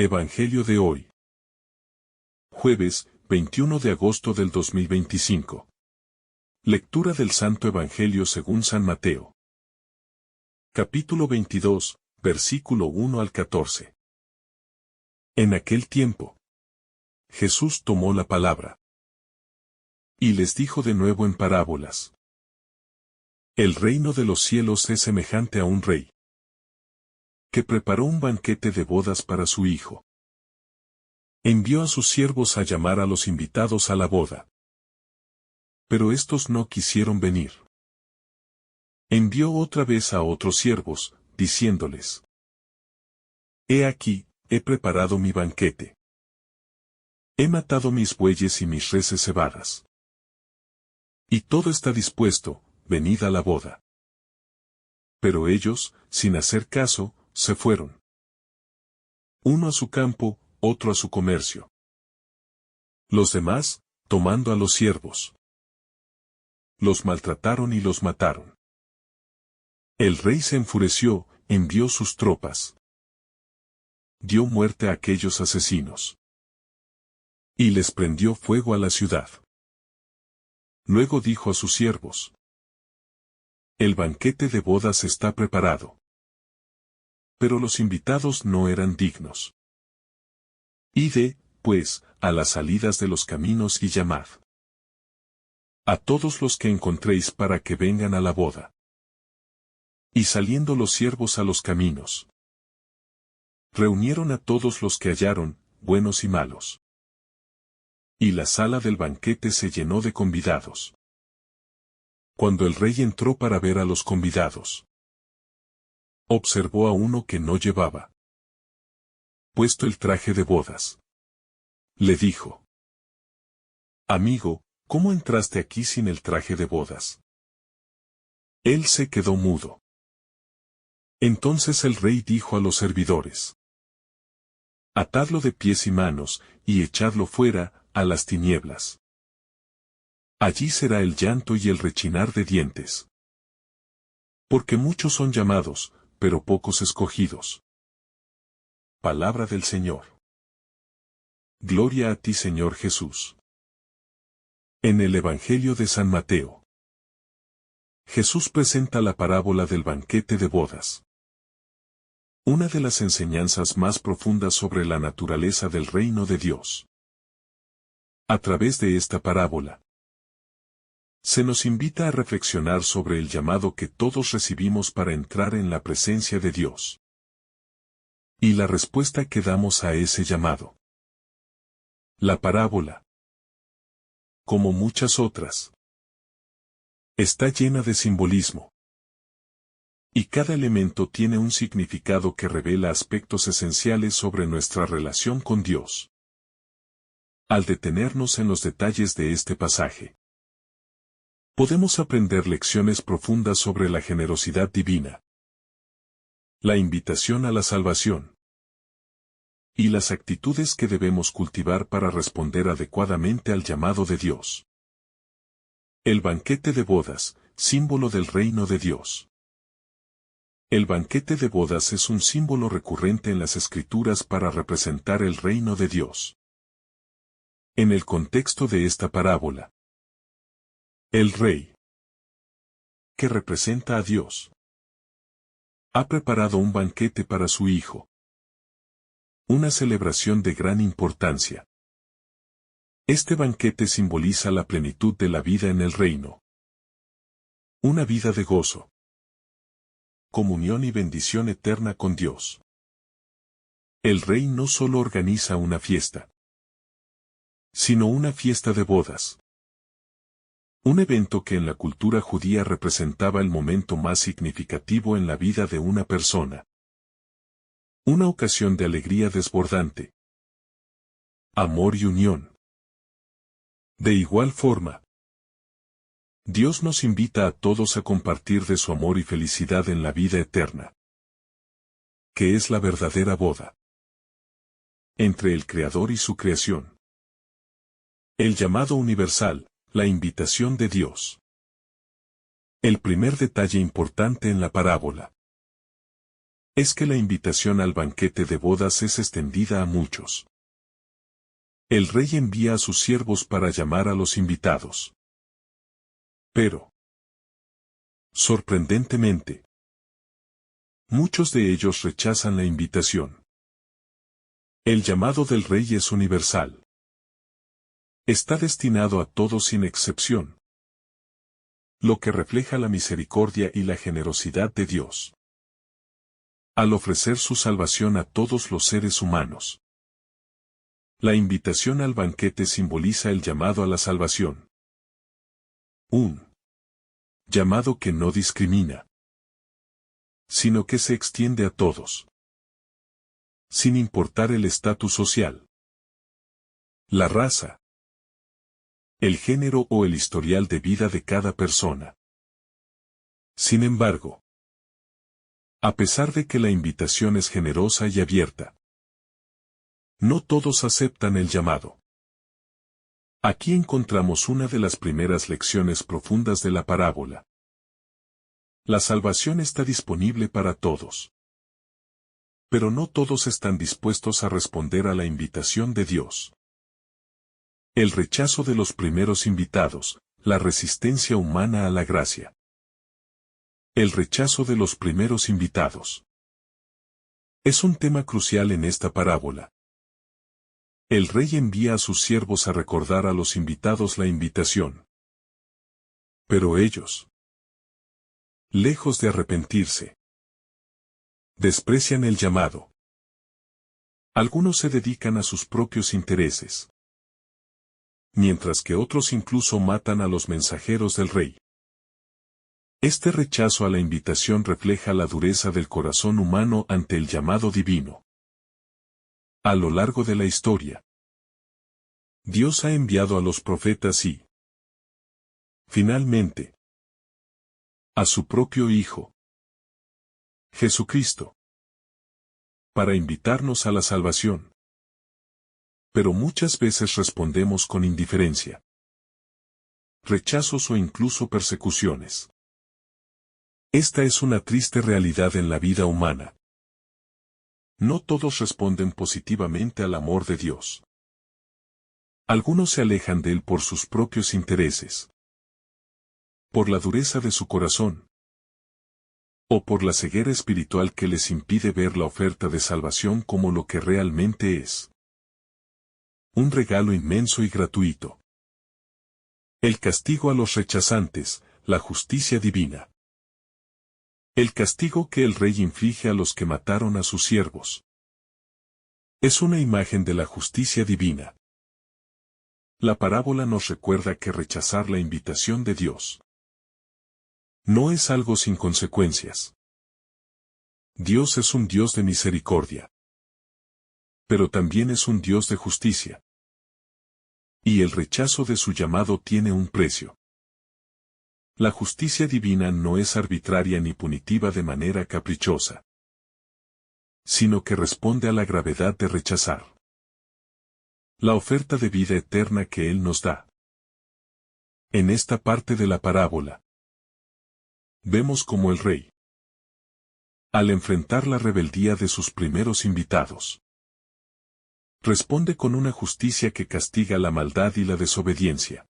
Evangelio de hoy. Jueves, 21 de agosto del 2025. Lectura del Santo Evangelio según San Mateo. Capítulo 22, versículo 1 al 14. En aquel tiempo, Jesús tomó la palabra y les dijo de nuevo en parábolas: El reino de los cielos es semejante a un rey que preparó un banquete de bodas para su hijo. Envió a sus siervos a llamar a los invitados a la boda, pero estos no quisieron venir. Envió otra vez a otros siervos, diciéndoles: He aquí, he preparado mi banquete. He matado mis bueyes y mis reses cebadas. Y todo está dispuesto, venid a la boda. Pero ellos, sin hacer caso, se fueron. Uno a su campo, otro a su comercio. Los demás, tomando a los siervos, los maltrataron y los mataron. El rey se enfureció, envió sus tropas. Dio muerte a aquellos asesinos. Y les prendió fuego a la ciudad. Luego dijo a sus siervos: El banquete de bodas está preparado. Pero los invitados no eran dignos. Id, pues, a las salidas de los caminos y llamad a todos los que encontréis para que vengan a la boda. Y saliendo los siervos a los caminos, reunieron a todos los que hallaron, buenos y malos. Y la sala del banquete se llenó de convidados. Cuando el rey entró para ver a los convidados, observó a uno que no llevaba puesto el traje de bodas. Le dijo: Amigo, ¿cómo entraste aquí sin el traje de bodas? Él se quedó mudo. Entonces el rey dijo a los servidores: Atadlo de pies y manos, y echadlo fuera, a las tinieblas. Allí será el llanto y el rechinar de dientes. Porque muchos son llamados, pero pocos escogidos. Palabra del Señor. Gloria a ti, Señor Jesús. En el Evangelio de San Mateo, Jesús presenta la parábola del banquete de bodas. Una de las enseñanzas más profundas sobre la naturaleza del reino de Dios. A través de esta parábola, se nos invita a reflexionar sobre el llamado que todos recibimos para entrar en la presencia de Dios. Y la respuesta que damos a ese llamado. La parábola, como muchas otras, está llena de simbolismo. Y cada elemento tiene un significado que revela aspectos esenciales sobre nuestra relación con Dios. Al detenernos en los detalles de este pasaje, podemos aprender lecciones profundas sobre la generosidad divina, la invitación a la salvación, y las actitudes que debemos cultivar para responder adecuadamente al llamado de Dios. El banquete de bodas, símbolo del reino de Dios. El banquete de bodas es un símbolo recurrente en las Escrituras para representar el reino de Dios. En el contexto de esta parábola, el rey, que representa a Dios, ha preparado un banquete para su hijo. Una celebración de gran importancia. Este banquete simboliza la plenitud de la vida en el reino. Una vida de gozo, comunión y bendición eterna con Dios. El rey no solo organiza una fiesta, sino una fiesta de bodas. Un evento que en la cultura judía representaba el momento más significativo en la vida de una persona. Una ocasión de alegría desbordante, amor y unión. De igual forma, Dios nos invita a todos a compartir de su amor y felicidad en la vida eterna, que es la verdadera boda entre el Creador y su creación. El llamado universal, la invitación de Dios. El primer detalle importante en la parábola es que la invitación al banquete de bodas es extendida a muchos. El rey envía a sus siervos para llamar a los invitados. Pero, sorprendentemente, muchos de ellos rechazan la invitación. El llamado del rey es universal. Está destinado a todos sin excepción, lo que refleja la misericordia y la generosidad de Dios al ofrecer su salvación a todos los seres humanos. La invitación al banquete simboliza el llamado a la salvación. Un llamado que no discrimina, sino que se extiende a todos, sin importar el estatus social, la raza, el género o el historial de vida de cada persona. Sin embargo, a pesar de que la invitación es generosa y abierta, no todos aceptan el llamado. Aquí encontramos una de las primeras lecciones profundas de la parábola. La salvación está disponible para todos. Pero no todos están dispuestos a responder a la invitación de Dios. El rechazo de los primeros invitados, la resistencia humana a la gracia. El rechazo de los primeros invitados es un tema crucial en esta parábola. El rey envía a sus siervos a recordar a los invitados la invitación. Pero ellos, lejos de arrepentirse, desprecian el llamado. Algunos se dedican a sus propios intereses, mientras que otros incluso matan a los mensajeros del rey. Este rechazo a la invitación refleja la dureza del corazón humano ante el llamado divino. A lo largo de la historia, Dios ha enviado a los profetas y, finalmente, a su propio Hijo, Jesucristo, para invitarnos a la salvación. Pero muchas veces respondemos con indiferencia, rechazos o incluso persecuciones. Esta es una triste realidad en la vida humana. No todos responden positivamente al amor de Dios. Algunos se alejan de Él por sus propios intereses, por la dureza de su corazón, o por la ceguera espiritual que les impide ver la oferta de salvación como lo que realmente es. Un regalo inmenso y gratuito. El castigo a los rechazantes, la justicia divina. El castigo que el rey inflige a los que mataron a sus siervos es una imagen de la justicia divina. La parábola nos recuerda que rechazar la invitación de Dios no es algo sin consecuencias. Dios es un Dios de misericordia, pero también es un Dios de justicia. Y el rechazo de su llamado tiene un precio. La justicia divina no es arbitraria ni punitiva de manera caprichosa, sino que responde a la gravedad de rechazar la oferta de vida eterna que Él nos da. En esta parte de la parábola, vemos cómo el rey, al enfrentar la rebeldía de sus primeros invitados, responde con una justicia que castiga la maldad y la desobediencia.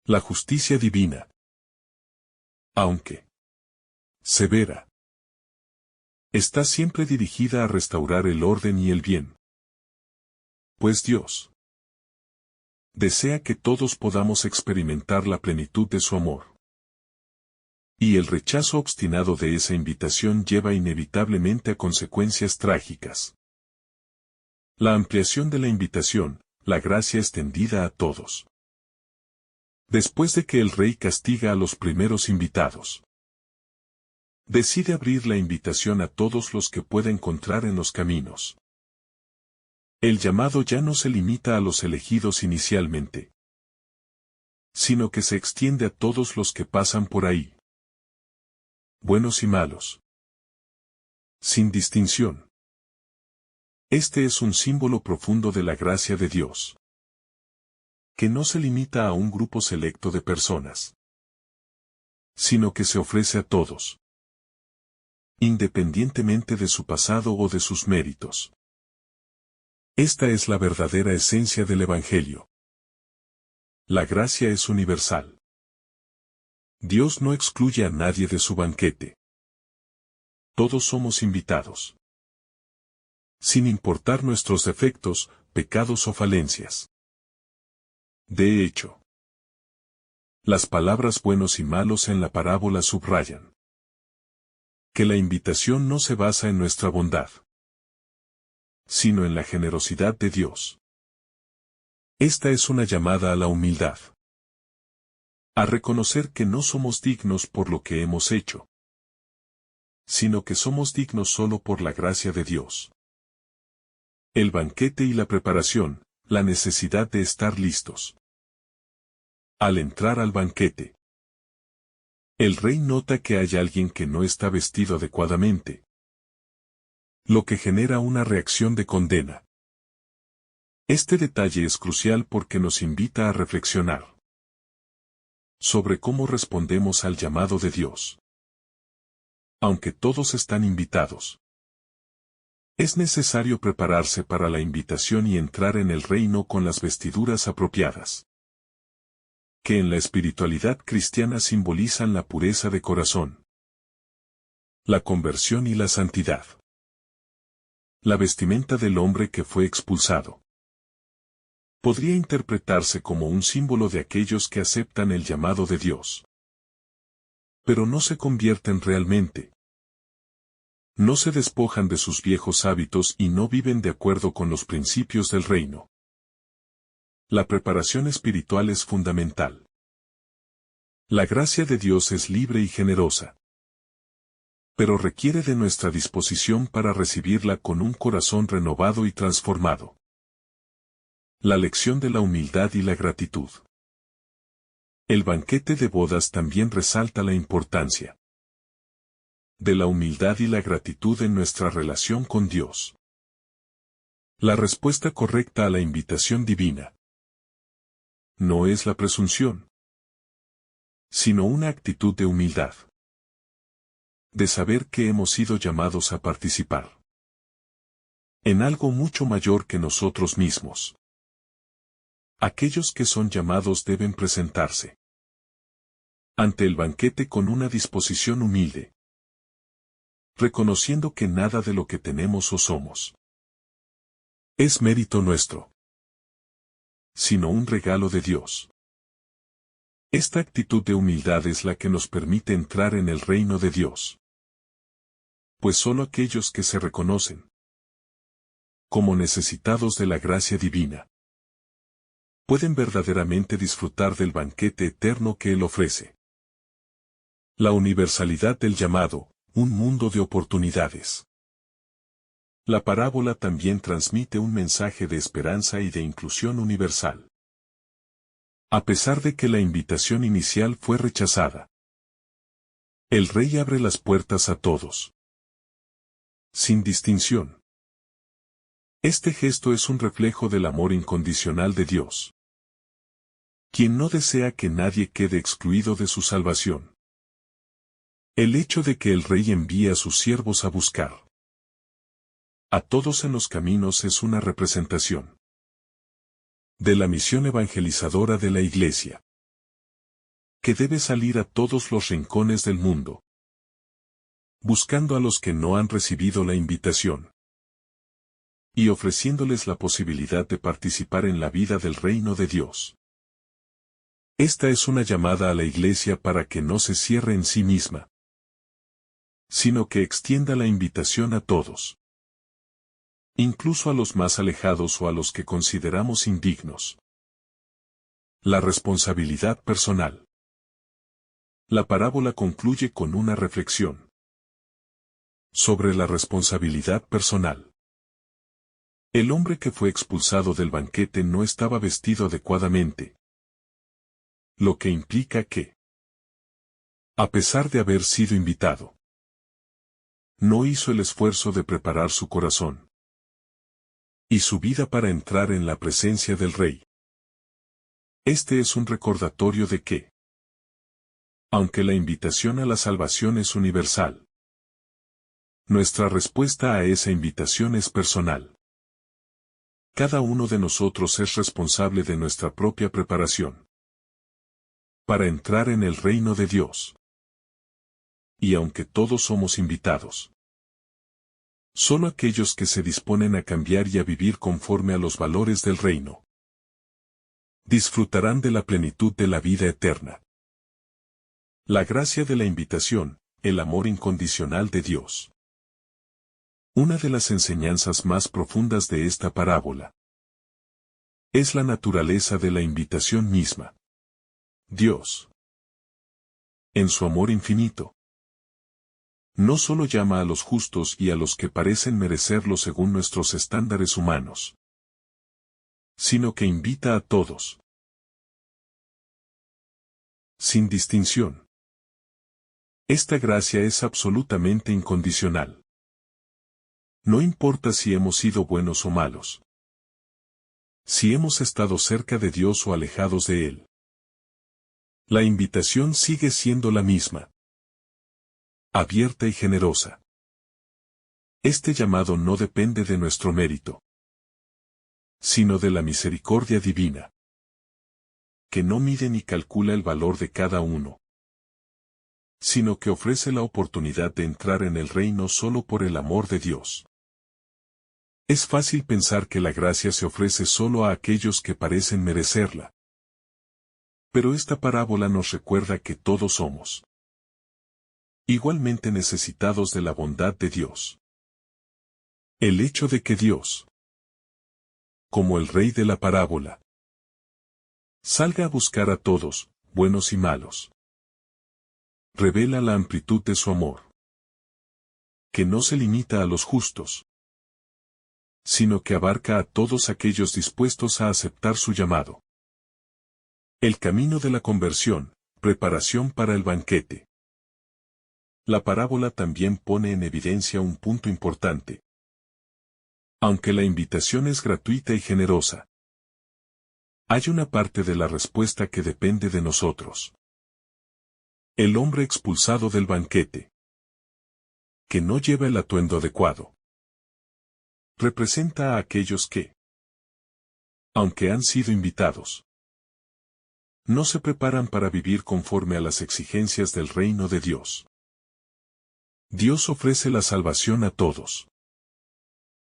La justicia divina, aunque severa, está siempre dirigida a restaurar el orden y el bien. Pues Dios desea que todos podamos experimentar la plenitud de su amor. Y el rechazo obstinado de esa invitación lleva inevitablemente a consecuencias trágicas. La ampliación de la invitación, la gracia extendida a todos. Después de que el rey castiga a los primeros invitados, decide abrir la invitación a todos los que pueda encontrar en los caminos. El llamado ya no se limita a los elegidos inicialmente, sino que se extiende a todos los que pasan por ahí, buenos y malos, sin distinción. Este es un símbolo profundo de la gracia de Dios, que no se limita a un grupo selecto de personas, sino que se ofrece a todos. independientemente de su pasado o de sus méritos. Esta es la verdadera esencia del Evangelio. La gracia es universal. Dios no excluye a nadie de su banquete. Todos somos invitados. Sin importar nuestros defectos, pecados o falencias. De hecho, las palabras buenos y malos en la parábola subrayan que la invitación no se basa en nuestra bondad, sino en la generosidad de Dios. Esta es una llamada a la humildad, a reconocer que no somos dignos por lo que hemos hecho, sino que somos dignos solo por la gracia de Dios. El banquete y la preparación, la necesidad de estar listos. Al entrar al banquete, el rey nota que hay alguien que no está vestido adecuadamente, lo que genera una reacción de condena. Este detalle es crucial porque nos invita a reflexionar sobre cómo respondemos al llamado de Dios. Aunque todos están invitados, es necesario prepararse para la invitación y entrar en el reino con las vestiduras apropiadas, que en la espiritualidad cristiana simbolizan la pureza de corazón, la conversión y la santidad. La vestimenta del hombre que fue expulsado podría interpretarse como un símbolo de aquellos que aceptan el llamado de Dios, pero no se convierten realmente. No se despojan de sus viejos hábitos y no viven de acuerdo con los principios del reino. La preparación espiritual es fundamental. La gracia de Dios es libre y generosa, pero requiere de nuestra disposición para recibirla con un corazón renovado y transformado. La lección de la humildad y la gratitud. El banquete de bodas también resalta la importancia de la humildad y la gratitud en nuestra relación con Dios. La respuesta correcta a la invitación divina no es la presunción, sino una actitud de humildad, de saber que hemos sido llamados a participar en algo mucho mayor que nosotros mismos. Aquellos que son llamados deben presentarse ante el banquete con una disposición humilde, reconociendo que nada de lo que tenemos o somos es mérito nuestro, sino un regalo de Dios. Esta actitud de humildad es la que nos permite entrar en el reino de Dios, pues solo aquellos que se reconocen como necesitados de la gracia divina pueden verdaderamente disfrutar del banquete eterno que Él ofrece. La universalidad del llamado, un mundo de oportunidades. La parábola también transmite un mensaje de esperanza y de inclusión universal. A pesar de que la invitación inicial fue rechazada, el rey abre las puertas a todos, sin distinción. Este gesto es un reflejo del amor incondicional de Dios, quien no desea que nadie quede excluido de su salvación. El hecho de que el rey envíe a sus siervos a buscar a todos en los caminos es una representación de la misión evangelizadora de la Iglesia, que debe salir a todos los rincones del mundo, buscando a los que no han recibido la invitación y ofreciéndoles la posibilidad de participar en la vida del reino de Dios. Esta es una llamada a la Iglesia para que no se cierre en sí misma, sino que extienda la invitación a todos, incluso a los más alejados o a los que consideramos indignos. La responsabilidad personal. La parábola concluye con una reflexión sobre la responsabilidad personal. El hombre que fue expulsado del banquete no estaba vestido adecuadamente, lo que implica que, a pesar de haber sido invitado, no hizo el esfuerzo de preparar su corazón y su vida para entrar en la presencia del Rey. Este es un recordatorio de que, aunque la invitación a la salvación es universal, Nuestra respuesta a esa invitación es personal. Cada uno de nosotros es responsable de nuestra propia preparación para entrar en el reino de Dios. Y aunque todos somos invitados, solo aquellos que se disponen a cambiar y a vivir conforme a los valores del reino disfrutarán de la plenitud de la vida eterna. La gracia de la invitación, el amor incondicional de Dios. Una de las enseñanzas más profundas de esta parábola es la naturaleza de la invitación misma. Dios, en su amor infinito, no solo llama a los justos y a los que parecen merecerlo según nuestros estándares humanos, sino que invita a todos, sin distinción. Esta gracia es absolutamente incondicional. No importa si hemos sido buenos o malos, si hemos estado cerca de Dios o alejados de Él. La invitación sigue siendo la misma, abierta y generosa. Este llamado no depende de nuestro mérito, sino de la misericordia divina, que no mide ni calcula el valor de cada uno, sino que ofrece la oportunidad de entrar en el reino solo por el amor de Dios. Es fácil pensar que la gracia se ofrece solo a aquellos que parecen merecerla. Pero esta parábola nos recuerda que todos somos igualmente necesitados de la bondad de Dios. El hecho de que Dios, como el rey de la parábola, salga a buscar a todos, buenos y malos, revela la amplitud de su amor, que no se limita a los justos, sino que abarca a todos aquellos dispuestos a aceptar su llamado. El camino de la conversión, preparación para el banquete. La parábola también pone en evidencia un punto importante. Aunque la invitación es gratuita y generosa, hay una parte de la respuesta que depende de nosotros. El hombre expulsado del banquete, que no lleva el atuendo adecuado, representa a aquellos que, aunque han sido invitados, no se preparan para vivir conforme a las exigencias del reino de Dios. Dios ofrece la salvación a todos,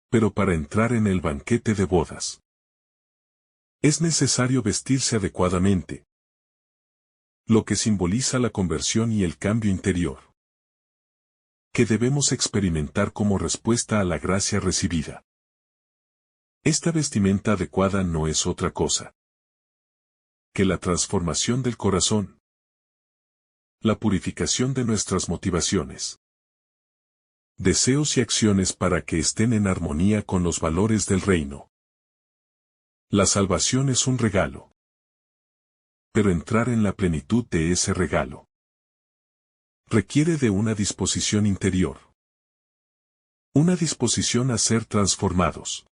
pero para entrar en el banquete de bodas, es necesario vestirse adecuadamente, lo que simboliza la conversión y el cambio interior que debemos experimentar como respuesta a la gracia recibida. Esta vestimenta adecuada no es otra cosa que la transformación del corazón, la purificación de nuestras motivaciones, deseos y acciones para que estén en armonía con los valores del reino. La salvación es un regalo, pero entrar en la plenitud de ese regalo requiere de una disposición interior. Una disposición a ser transformados.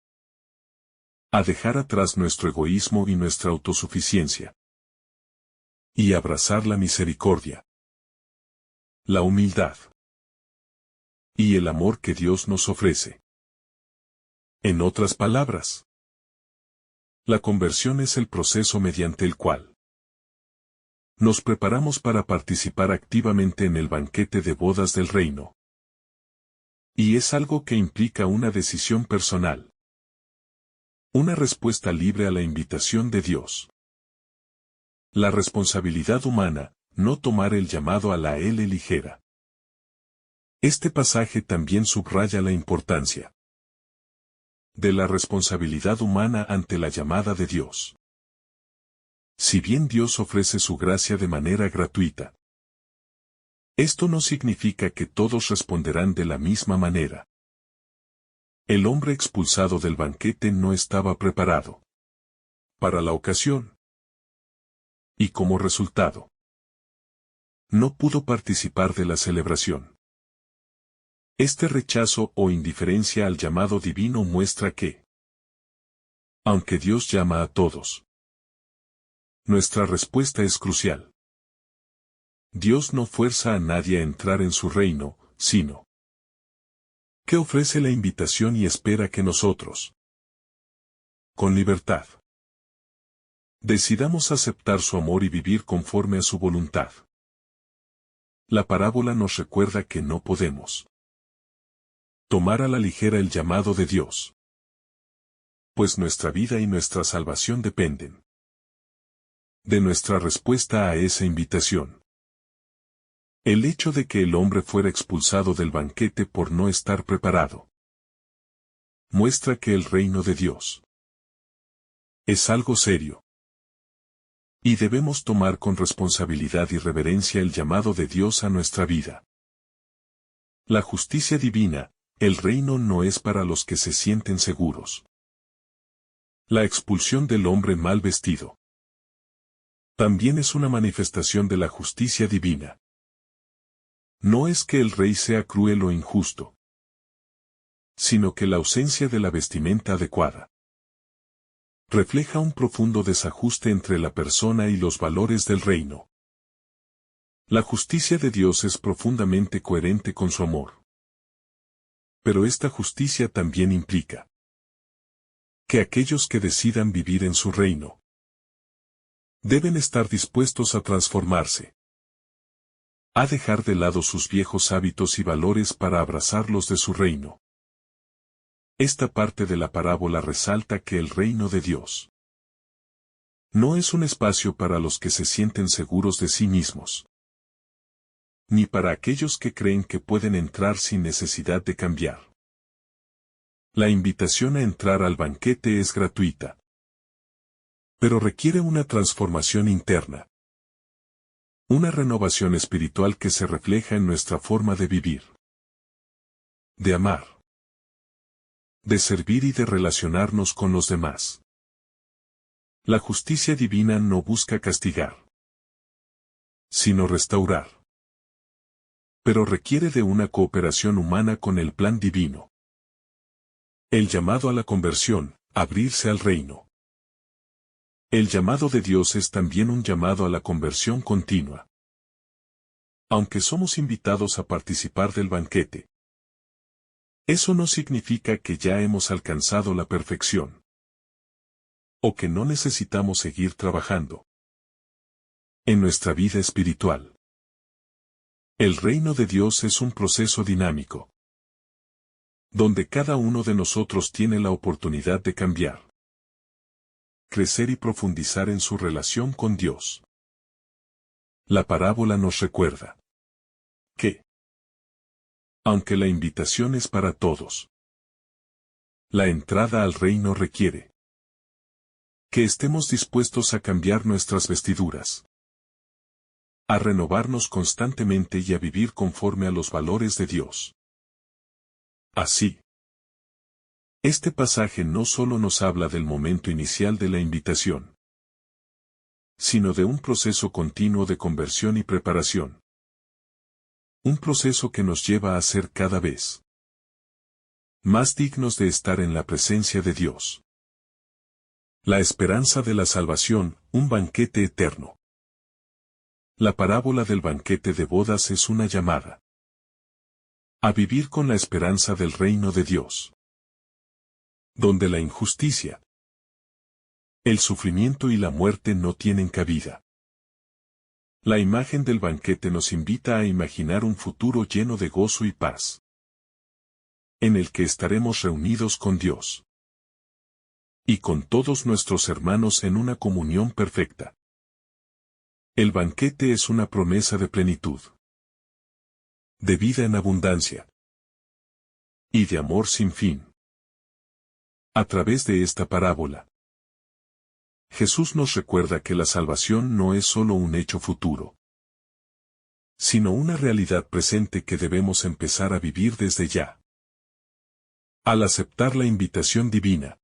A dejar atrás nuestro egoísmo y nuestra autosuficiencia. Y abrazar la misericordia, la humildad y el amor que Dios nos ofrece. En otras palabras, la conversión es el proceso mediante el cual nos preparamos para participar activamente en el banquete de bodas del reino. Y es algo que implica una decisión personal. Una respuesta libre a la invitación de Dios. La responsabilidad humana, no tomar el llamado a la L ligera. Este pasaje también subraya la importancia de la responsabilidad humana ante la llamada de Dios. Si bien Dios ofrece su gracia de manera gratuita, esto no significa que todos responderán de la misma manera. El hombre expulsado del banquete no estaba preparado para la ocasión. Y como resultado, no pudo participar de la celebración. Este rechazo o indiferencia al llamado divino muestra que, aunque Dios llama a todos, nuestra respuesta es crucial. Dios no fuerza a nadie a entrar en su reino, sino que ofrece la invitación y espera que nosotros, con libertad, decidamos aceptar su amor y vivir conforme a su voluntad. La parábola nos recuerda que no podemos tomar a la ligera el llamado de Dios, pues nuestra vida y nuestra salvación dependen de nuestra respuesta a esa invitación. El hecho de que el hombre fuera expulsado del banquete por no estar preparado muestra que el reino de Dios es algo serio, y debemos tomar con responsabilidad y reverencia el llamado de Dios a nuestra vida. La justicia divina, el reino no es para los que se sienten seguros. La expulsión del hombre mal vestido también es una manifestación de la justicia divina. No es que el rey sea cruel o injusto, sino que la ausencia de la vestimenta adecuada refleja un profundo desajuste entre la persona y los valores del reino. La justicia de Dios es profundamente coherente con su amor. Pero esta justicia también implica que aquellos que decidan vivir en su reino deben estar dispuestos a transformarse, a dejar de lado sus viejos hábitos y valores para abrazar los de su reino. Esta parte de la parábola resalta que el reino de Dios no es un espacio para los que se sienten seguros de sí mismos, ni para aquellos que creen que pueden entrar sin necesidad de cambiar. La invitación a entrar al banquete es gratuita, pero requiere una transformación interna, una renovación espiritual que se refleja en nuestra forma de vivir, de amar, de servir y de relacionarnos con los demás. La justicia divina no busca castigar, sino restaurar. Pero requiere de una cooperación humana con el plan divino. El llamado a la conversión, abrirse al reino. El llamado de Dios es también un llamado a la conversión continua. Aunque somos invitados a participar del banquete, eso no significa que ya hemos alcanzado la perfección, o que no necesitamos seguir trabajando en nuestra vida espiritual. El reino de Dios es un proceso dinámico, donde cada uno de nosotros tiene la oportunidad de cambiar, crecer y profundizar en su relación con Dios. La parábola nos recuerda que, aunque la invitación es para todos, la entrada al reino requiere que estemos dispuestos a cambiar nuestras vestiduras, a renovarnos constantemente y a vivir conforme a los valores de Dios. Así, este pasaje no solo nos habla del momento inicial de la invitación, sino de un proceso continuo de conversión y preparación. Un proceso que nos lleva a ser cada vez más dignos de estar en la presencia de Dios. La esperanza de la salvación, un banquete eterno. La parábola del banquete de bodas es una llamada a vivir con la esperanza del reino de Dios, donde la injusticia, el sufrimiento y la muerte no tienen cabida. La imagen del banquete nos invita a imaginar un futuro lleno de gozo y paz, en el que estaremos reunidos con Dios y con todos nuestros hermanos en una comunión perfecta. El banquete es una promesa de plenitud, de vida en abundancia y de amor sin fin. A través de esta parábola, Jesús nos recuerda que la salvación no es solo un hecho futuro, sino una realidad presente que debemos empezar a vivir desde ya. Al aceptar la invitación divina,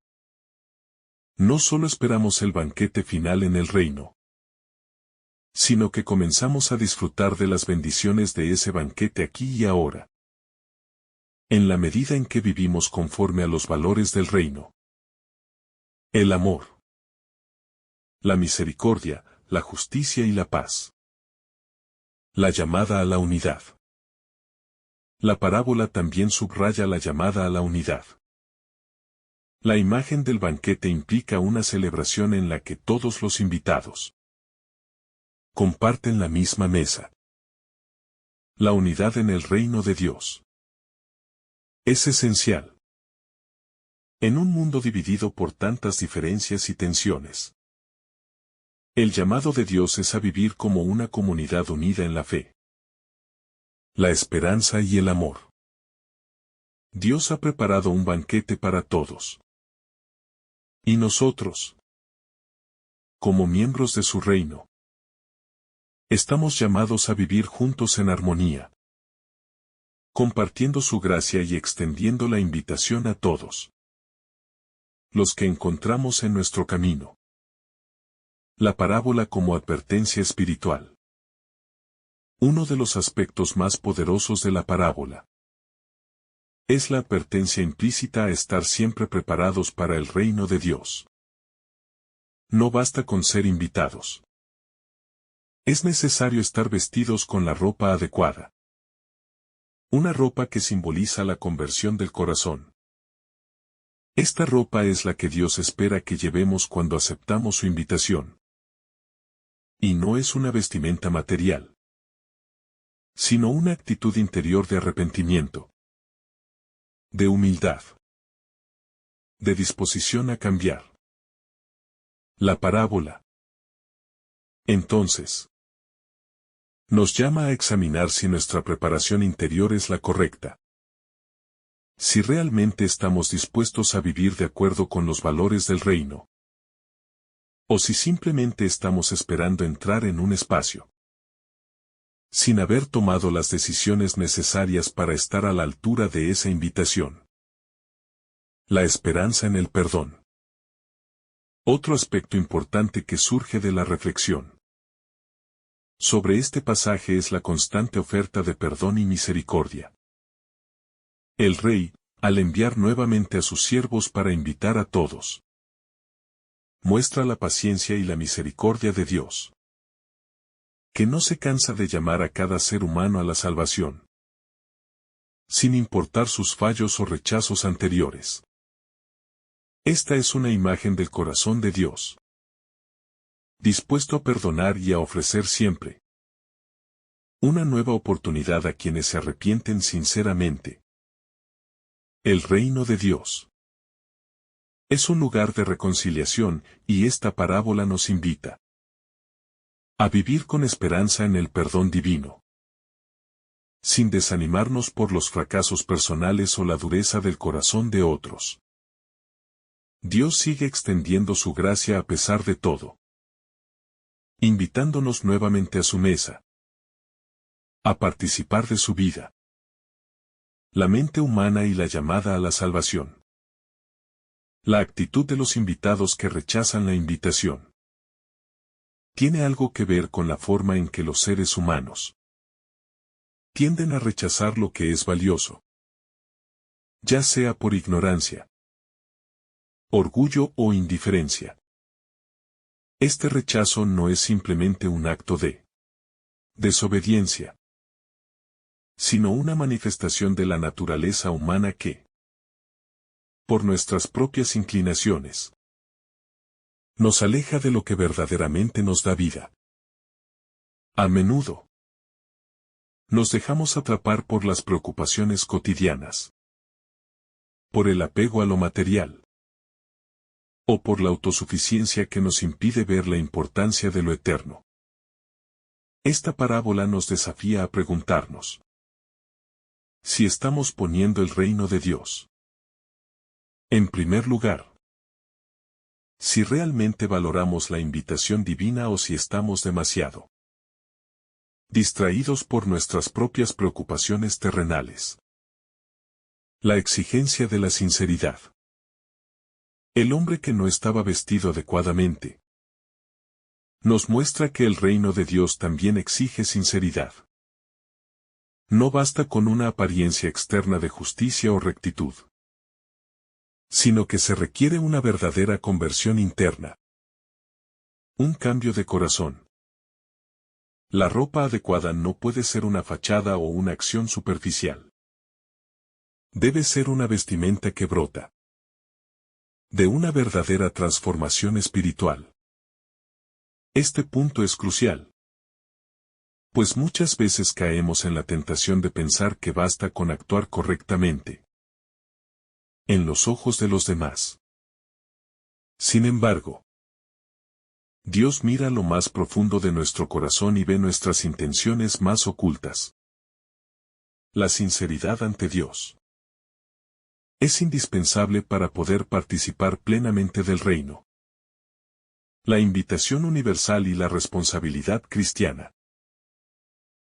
no solo esperamos el banquete final en el reino, sino que comenzamos a disfrutar de las bendiciones de ese banquete aquí y ahora. En la medida en que vivimos conforme a los valores del reino. El amor, la misericordia, la justicia y la paz. La llamada a la unidad. La parábola también subraya la llamada a la unidad. La imagen del banquete implica una celebración en la que todos los invitados comparten la misma mesa. La unidad en el reino de Dios es esencial. En un mundo dividido por tantas diferencias y tensiones, el llamado de Dios es a vivir como una comunidad unida en la fe, la esperanza y el amor. Dios ha preparado un banquete para todos. Y nosotros, como miembros de su reino, estamos llamados a vivir juntos en armonía, compartiendo su gracia y extendiendo la invitación a todos los que encontramos en nuestro camino. La parábola como advertencia espiritual. Uno de los aspectos más poderosos de la parábola es la advertencia implícita a estar siempre preparados para el reino de Dios. No basta con ser invitados. Es necesario estar vestidos con la ropa adecuada. Una ropa que simboliza la conversión del corazón. Esta ropa es la que Dios espera que llevemos cuando aceptamos su invitación. Y no es una vestimenta material, sino una actitud interior de arrepentimiento, de humildad, de disposición a cambiar. La parábola, entonces, nos llama a examinar si nuestra preparación interior es la correcta. Si realmente estamos dispuestos a vivir de acuerdo con los valores del reino. O si simplemente estamos esperando entrar en un espacio, sin haber tomado las decisiones necesarias para estar a la altura de esa invitación. La esperanza en el perdón. Otro aspecto importante que surge de la reflexión sobre este pasaje es la constante oferta de perdón y misericordia. El rey, al enviar nuevamente a sus siervos para invitar a todos, muestra la paciencia y la misericordia de Dios, que no se cansa de llamar a cada ser humano a la salvación, sin importar sus fallos o rechazos anteriores. Esta es una imagen del corazón de Dios, dispuesto a perdonar y a ofrecer siempre una nueva oportunidad a quienes se arrepienten sinceramente. El reino de Dios es un lugar de reconciliación, y esta parábola nos invita a vivir con esperanza en el perdón divino, sin desanimarnos por los fracasos personales o la dureza del corazón de otros. Dios sigue extendiendo su gracia a pesar de todo, invitándonos nuevamente a su mesa, a participar de su vida, la mente humana y la llamada a la salvación. La actitud de los invitados que rechazan la invitación tiene algo que ver con la forma en que los seres humanos tienden a rechazar lo que es valioso, ya sea por ignorancia, orgullo o indiferencia. Este rechazo no es simplemente un acto de desobediencia, sino una manifestación de la naturaleza humana que, por nuestras propias inclinaciones, nos aleja de lo que verdaderamente nos da vida. A menudo, nos dejamos atrapar por las preocupaciones cotidianas, por el apego a lo material, o por la autosuficiencia que nos impide ver la importancia de lo eterno. Esta parábola nos desafía a preguntarnos si estamos poniendo el reino de Dios en primer lugar, si realmente valoramos la invitación divina o si estamos demasiado distraídos por nuestras propias preocupaciones terrenales. La exigencia de la sinceridad. El hombre que no estaba vestido adecuadamente nos muestra que el reino de Dios también exige sinceridad. No basta con una apariencia externa de justicia o rectitud, sino que se requiere una verdadera conversión interna. Un cambio de corazón. La ropa adecuada no puede ser una fachada o una acción superficial. Debe ser una vestimenta que brota de una verdadera transformación espiritual. Este punto es crucial, pues muchas veces caemos en la tentación de pensar que basta con actuar correctamente en los ojos de los demás. Sin embargo, Dios mira lo más profundo de nuestro corazón y ve nuestras intenciones más ocultas. La sinceridad ante Dios es indispensable para poder participar plenamente del reino. La invitación universal y la responsabilidad cristiana.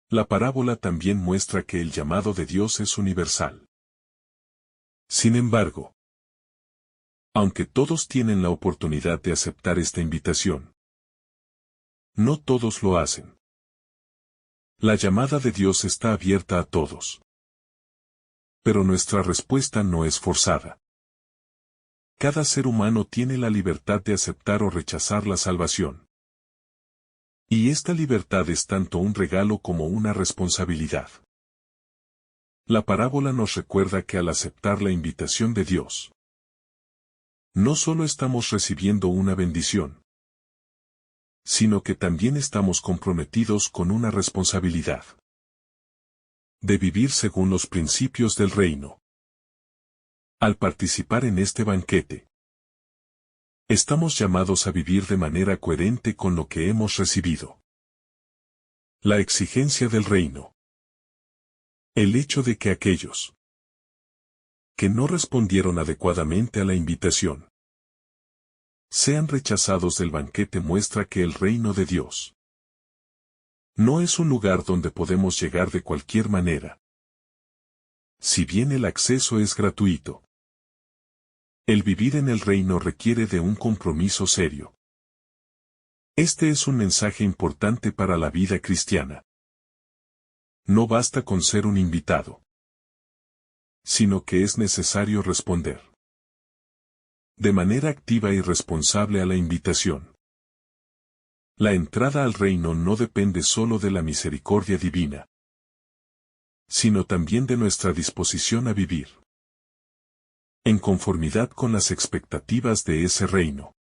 La parábola también muestra que el llamado de Dios es universal. Sin embargo, aunque todos tienen la oportunidad de aceptar esta invitación, no todos lo hacen. La llamada de Dios está abierta a todos. Pero nuestra respuesta no es forzada. Cada ser humano tiene la libertad de aceptar o rechazar la salvación. Y esta libertad es tanto un regalo como una responsabilidad. La parábola nos recuerda que al aceptar la invitación de Dios, no solo estamos recibiendo una bendición, sino que también estamos comprometidos con una responsabilidad de vivir según los principios del reino. Al participar en este banquete, estamos llamados a vivir de manera coherente con lo que hemos recibido. La exigencia del reino. El hecho de que aquellos que no respondieron adecuadamente a la invitación sean rechazados del banquete muestra que el reino de Dios no es un lugar donde podemos llegar de cualquier manera. Si bien el acceso es gratuito, el vivir en el reino requiere de un compromiso serio. Este es un mensaje importante para la vida cristiana. No basta con ser un invitado, sino que es necesario responder de manera activa y responsable a la invitación. La entrada al reino no depende solo de la misericordia divina, sino también de nuestra disposición a vivir en conformidad con las expectativas de ese reino.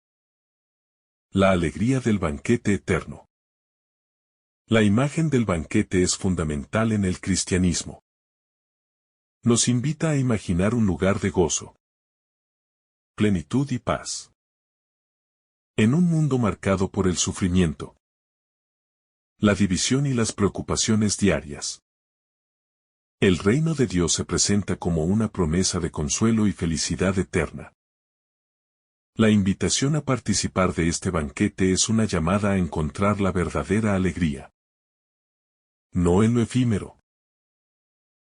La alegría del banquete eterno. La imagen del banquete es fundamental en el cristianismo. Nos invita a imaginar un lugar de gozo, plenitud y paz. En un mundo marcado por el sufrimiento, la división y las preocupaciones diarias, el reino de Dios se presenta como una promesa de consuelo y felicidad eterna. La invitación a participar de este banquete es una llamada a encontrar la verdadera alegría. No en lo efímero,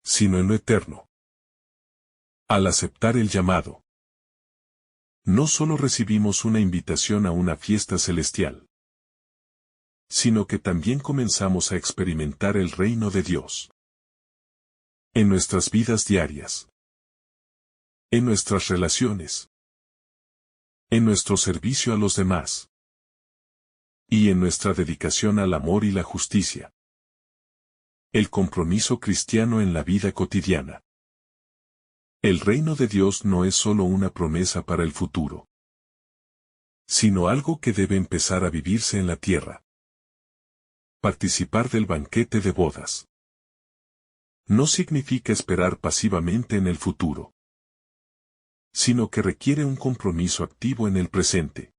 sino en lo eterno. Al aceptar el llamado, no solo recibimos una invitación a una fiesta celestial, sino que también comenzamos a experimentar el reino de Dios en nuestras vidas diarias, en nuestras relaciones, en nuestro servicio a los demás y en nuestra dedicación al amor y la justicia. El compromiso cristiano en la vida cotidiana. El reino de Dios no es solo una promesa para el futuro, sino algo que debe empezar a vivirse en la tierra. Participar del banquete de bodas no significa esperar pasivamente en el futuro, sino que requiere un compromiso activo en el presente.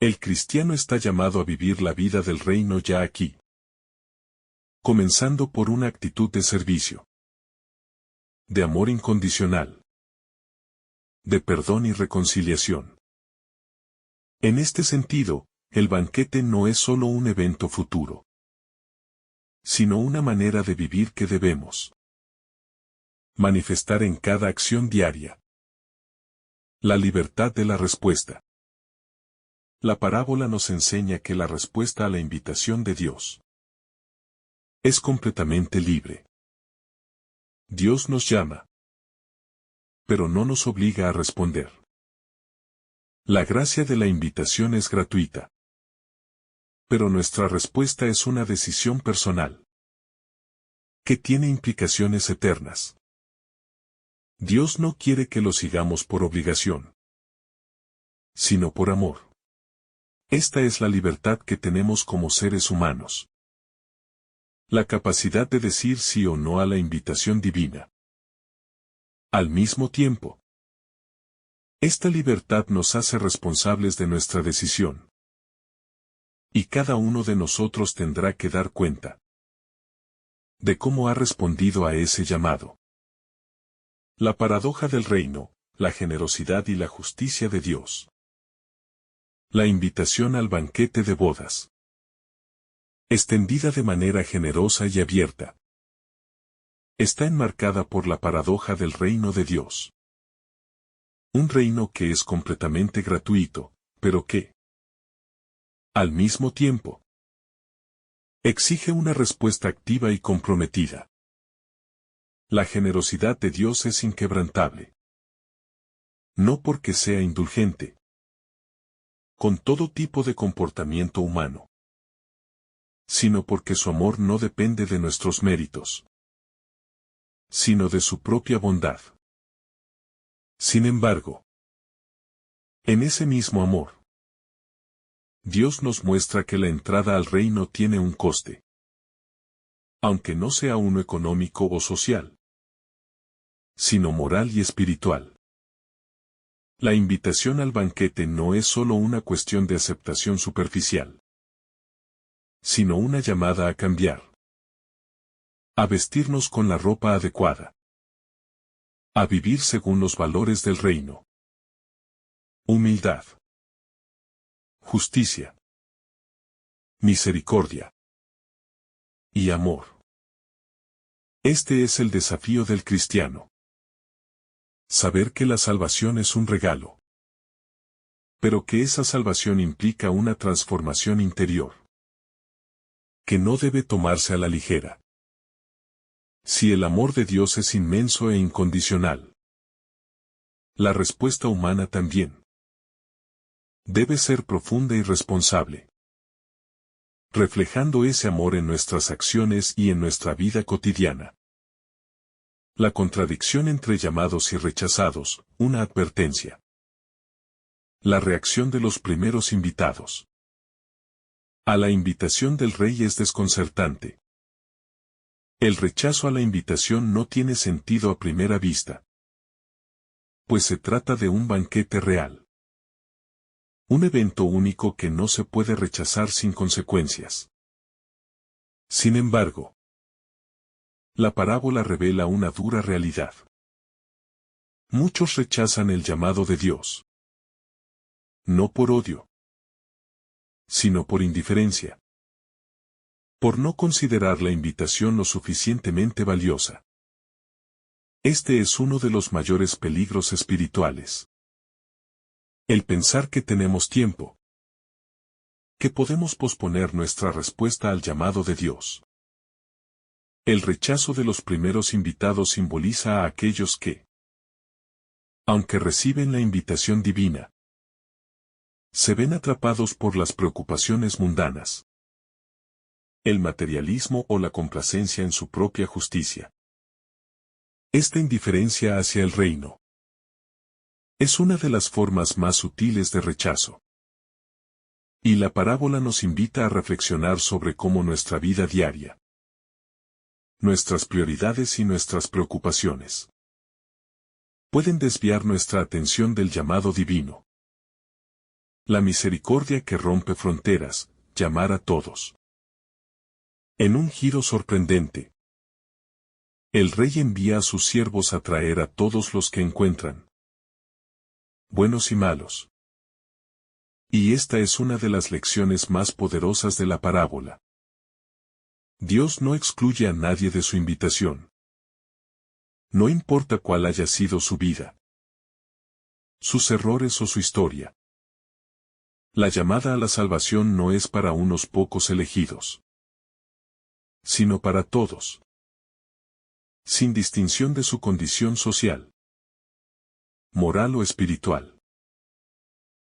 El cristiano está llamado a vivir la vida del reino ya aquí, comenzando por una actitud de servicio, de amor incondicional, de perdón y reconciliación. En este sentido, el banquete no es solo un evento futuro, sino una manera de vivir que debemos manifestar en cada acción diaria. La libertad de la respuesta. La parábola nos enseña que la respuesta a la invitación de Dios es completamente libre. Dios nos llama, pero no nos obliga a responder. La gracia de la invitación es gratuita, pero nuestra respuesta es una decisión personal que tiene implicaciones eternas. Dios no quiere que lo sigamos por obligación, sino por amor. Esta es la libertad que tenemos como seres humanos. La capacidad de decir sí o no a la invitación divina. Al mismo tiempo, esta libertad nos hace responsables de nuestra decisión. Y cada uno de nosotros tendrá que dar cuenta de cómo ha respondido a ese llamado. La paradoja del reino, la generosidad y la justicia de Dios. La invitación al banquete de bodas. Extendida de manera generosa y abierta. Está enmarcada por la paradoja del reino de Dios. Un reino que es completamente gratuito, pero que, al mismo tiempo, exige una respuesta activa y comprometida. La generosidad de Dios es inquebrantable. No porque sea indulgente con todo tipo de comportamiento humano, sino porque su amor no depende de nuestros méritos, sino de su propia bondad. Sin embargo, en ese mismo amor, Dios nos muestra que la entrada al reino tiene un coste, aunque no sea uno económico o social, sino moral y espiritual. La invitación al banquete no es solo una cuestión de aceptación superficial, sino una llamada a cambiar, a vestirnos con la ropa adecuada, a vivir según los valores del reino. Humildad, justicia, misericordia y amor. Este es el desafío del cristiano. Saber que la salvación es un regalo, pero que esa salvación implica una transformación interior, que no debe tomarse a la ligera. Si el amor de Dios es inmenso e incondicional, la respuesta humana también debe ser profunda y responsable, reflejando ese amor en nuestras acciones y en nuestra vida cotidiana. La contradicción entre llamados y rechazados, una advertencia. La reacción de los primeros invitados a la invitación del rey es desconcertante. El rechazo a la invitación no tiene sentido a primera vista, pues se trata de un banquete real. Un evento único que no se puede rechazar sin consecuencias. Sin embargo, la parábola revela una dura realidad. Muchos rechazan el llamado de Dios. No por odio, sino por indiferencia. Por no considerar la invitación lo suficientemente valiosa. Este es uno de los mayores peligros espirituales. El pensar que tenemos tiempo, que podemos posponer nuestra respuesta al llamado de Dios. El rechazo de los primeros invitados simboliza a aquellos que, aunque reciben la invitación divina, se ven atrapados por las preocupaciones mundanas, el materialismo o la complacencia en su propia justicia. Esta indiferencia hacia el reino es una de las formas más sutiles de rechazo. Y la parábola nos invita a reflexionar sobre cómo nuestra vida diaria, nuestras prioridades y nuestras preocupaciones pueden desviar nuestra atención del llamado divino. La misericordia que rompe fronteras, llamar a todos. En un giro sorprendente, el rey envía a sus siervos a traer a todos los que encuentran, buenos y malos. Y esta es una de las lecciones más poderosas de la parábola. Dios no excluye a nadie de su invitación. No importa cuál haya sido su vida, sus errores o su historia. La llamada a la salvación no es para unos pocos elegidos, sino para todos, sin distinción de su condición social, moral o espiritual.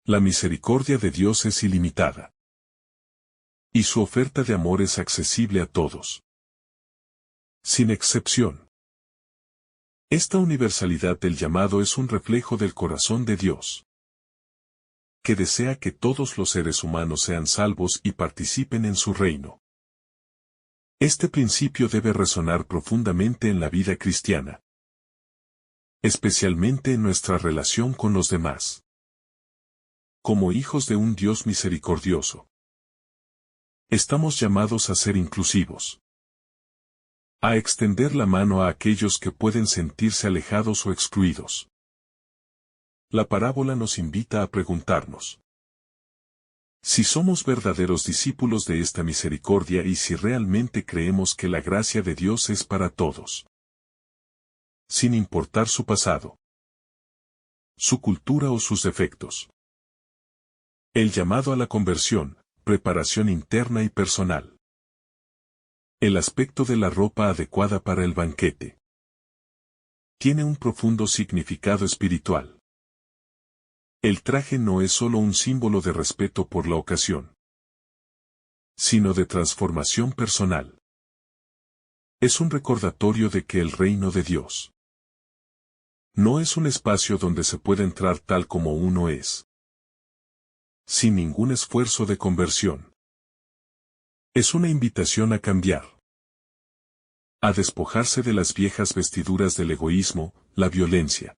La misericordia de Dios es ilimitada, y su oferta de amor es accesible a todos, sin excepción. Esta universalidad del llamado es un reflejo del corazón de Dios, que desea que todos los seres humanos sean salvos y participen en su reino. Este principio debe resonar profundamente en la vida cristiana, especialmente en nuestra relación con los demás. Como hijos de un Dios misericordioso, estamos llamados a ser inclusivos, a extender la mano a aquellos que pueden sentirse alejados o excluidos. La parábola nos invita a preguntarnos si somos verdaderos discípulos de esta misericordia y si realmente creemos que la gracia de Dios es para todos, sin importar su pasado, su cultura o sus defectos. El llamado a la conversión, preparación interna y personal. El aspecto de la ropa adecuada para el banquete tiene un profundo significado espiritual. El traje no es solo un símbolo de respeto por la ocasión, sino de transformación personal. Es un recordatorio de que el reino de Dios no es un espacio donde se puede entrar tal como uno es, sin ningún esfuerzo de conversión. Es una invitación a cambiar, a despojarse de las viejas vestiduras del egoísmo, la violencia,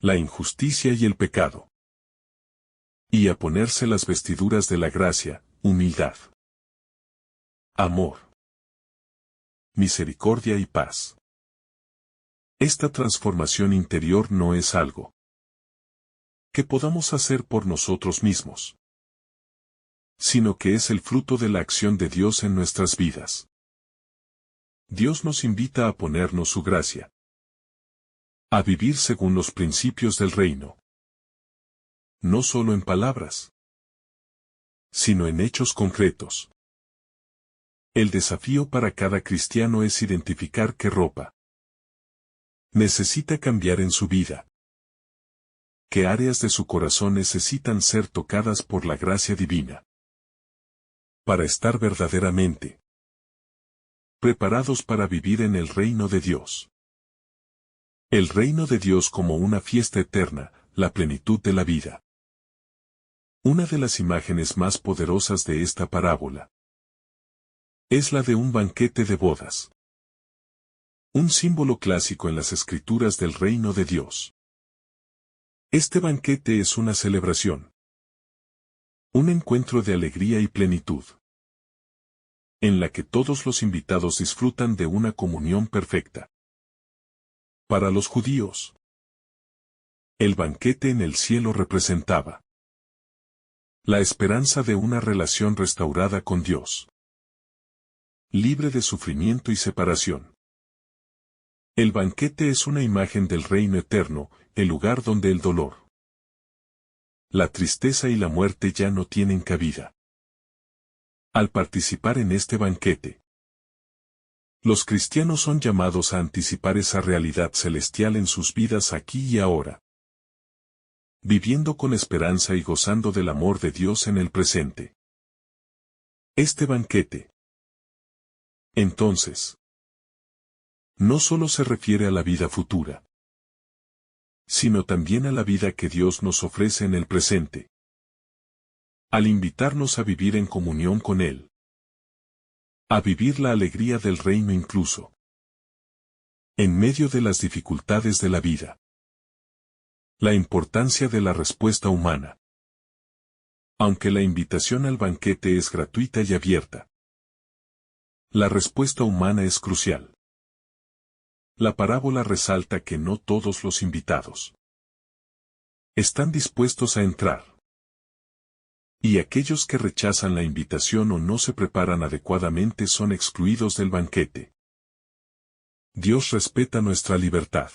la injusticia y el pecado, y a ponerse las vestiduras de la gracia, humildad, amor, misericordia y paz. Esta transformación interior no es algo que podamos hacer por nosotros mismos, sino que es el fruto de la acción de Dios en nuestras vidas. Dios nos invita a ponernos su gracia, a vivir según los principios del reino, no solo en palabras, sino en hechos concretos. El desafío para cada cristiano es identificar qué ropa necesita cambiar en su vida, qué áreas de su corazón necesitan ser tocadas por la gracia divina, para estar verdaderamente preparados para vivir en el reino de Dios. El reino de Dios como una fiesta eterna, la plenitud de la vida. Una de las imágenes más poderosas de esta parábola es la de un banquete de bodas. Un símbolo clásico en las escrituras del reino de Dios. Este banquete es una celebración, un encuentro de alegría y plenitud, en la que todos los invitados disfrutan de una comunión perfecta. Para los judíos, el banquete en el cielo representaba la esperanza de una relación restaurada con Dios, libre de sufrimiento y separación. El banquete es una imagen del reino eterno, el lugar donde el dolor, la tristeza y la muerte ya no tienen cabida. Al participar en este banquete, los cristianos son llamados a anticipar esa realidad celestial en sus vidas aquí y ahora, viviendo con esperanza y gozando del amor de Dios en el presente. Este banquete, entonces, no solo se refiere a la vida futura, sino también a la vida que Dios nos ofrece en el presente, al invitarnos a vivir en comunión con Él, a vivir la alegría del reino incluso en medio de las dificultades de la vida. La importancia de la respuesta humana. Aunque la invitación al banquete es gratuita y abierta, la respuesta humana es crucial. La parábola resalta que no todos los invitados están dispuestos a entrar, y aquellos que rechazan la invitación o no se preparan adecuadamente son excluidos del banquete. Dios respeta nuestra libertad,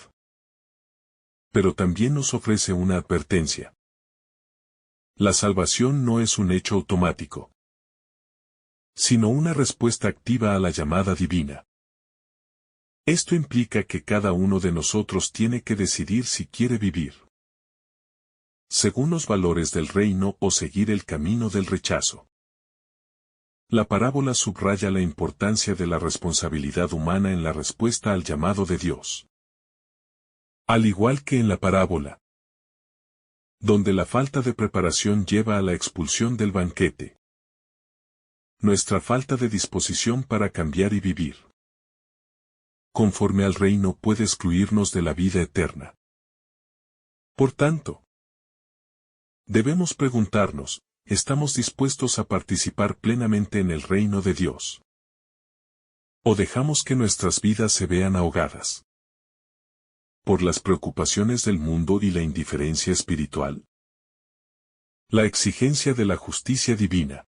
pero también nos ofrece una advertencia. La salvación no es un hecho automático, sino una respuesta activa a la llamada divina. Esto implica que cada uno de nosotros tiene que decidir si quiere vivir según los valores del reino o seguir el camino del rechazo. La parábola subraya la importancia de la responsabilidad humana en la respuesta al llamado de Dios. Al igual que en la parábola, donde la falta de preparación lleva a la expulsión del banquete, nuestra falta de disposición para cambiar y vivir conforme al reino puede excluirnos de la vida eterna. Por tanto, debemos preguntarnos, ¿estamos dispuestos a participar plenamente en el reino de Dios? ¿O dejamos que nuestras vidas se vean ahogadas por las preocupaciones del mundo y la indiferencia espiritual? La exigencia de la justicia divina.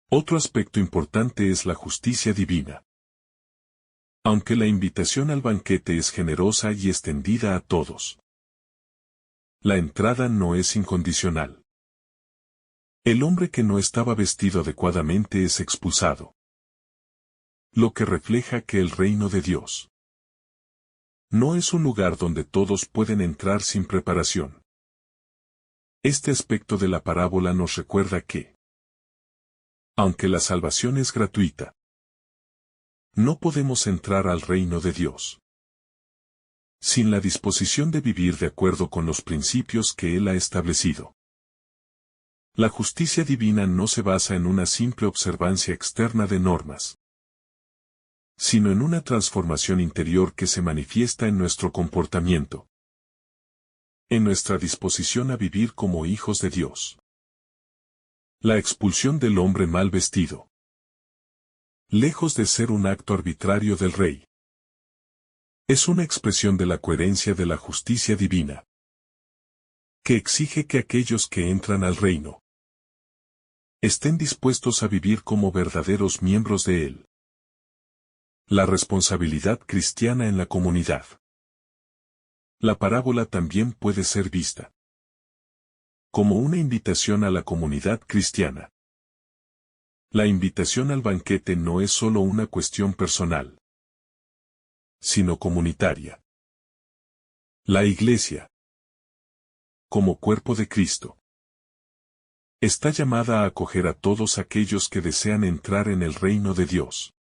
Otro aspecto importante es la justicia divina. Aunque la invitación al banquete es generosa y extendida a todos, la entrada no es incondicional. El hombre que no estaba vestido adecuadamente es expulsado, lo que refleja que el reino de Dios no es un lugar donde todos pueden entrar sin preparación. Este aspecto de la parábola nos recuerda que, aunque la salvación es gratuita, no podemos entrar al reino de Dios sin la disposición de vivir de acuerdo con los principios que Él ha establecido. La justicia divina no se basa en una simple observancia externa de normas, sino en una transformación interior que se manifiesta en nuestro comportamiento, en nuestra disposición a vivir como hijos de Dios. La expulsión del hombre mal vestido, lejos de ser un acto arbitrario del rey, es una expresión de la coherencia de la justicia divina, que exige que aquellos que entran al reino estén dispuestos a vivir como verdaderos miembros de él. La responsabilidad cristiana en la comunidad. La parábola también puede ser vista como una invitación a la comunidad cristiana. La invitación al banquete no es solo una cuestión personal, sino comunitaria. La Iglesia, como cuerpo de Cristo, está llamada a acoger a todos aquellos que desean entrar en el reino de Dios.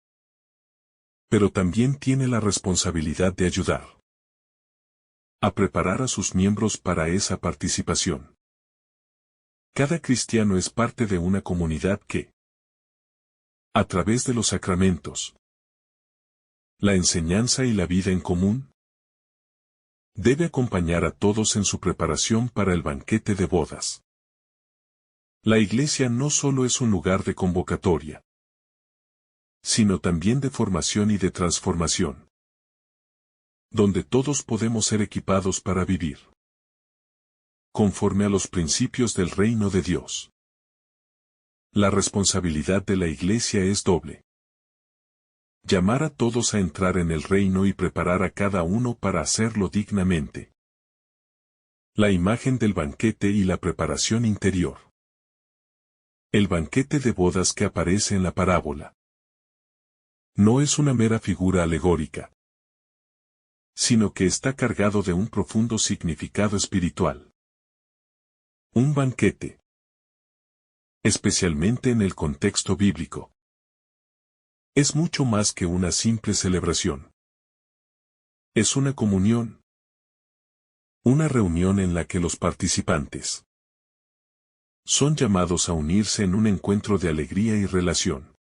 Pero también tiene la responsabilidad de ayudar a preparar a sus miembros para esa participación. Cada cristiano es parte de una comunidad que, a través de los sacramentos, la enseñanza y la vida en común, debe acompañar a todos en su preparación para el banquete de bodas. La Iglesia no solo es un lugar de convocatoria, sino también de formación y de transformación, donde todos podemos ser equipados para vivir conforme a los principios del reino de Dios. La responsabilidad de la Iglesia es doble: llamar a todos a entrar en el reino y preparar a cada uno para hacerlo dignamente. La imagen del banquete y la preparación interior. El banquete de bodas que aparece en la parábola no es una mera figura alegórica, sino que está cargado de un profundo significado espiritual. Un banquete, especialmente en el contexto bíblico, es mucho más que una simple celebración. Es una comunión, una reunión en la que los participantes son llamados a unirse en un encuentro de alegría y relación.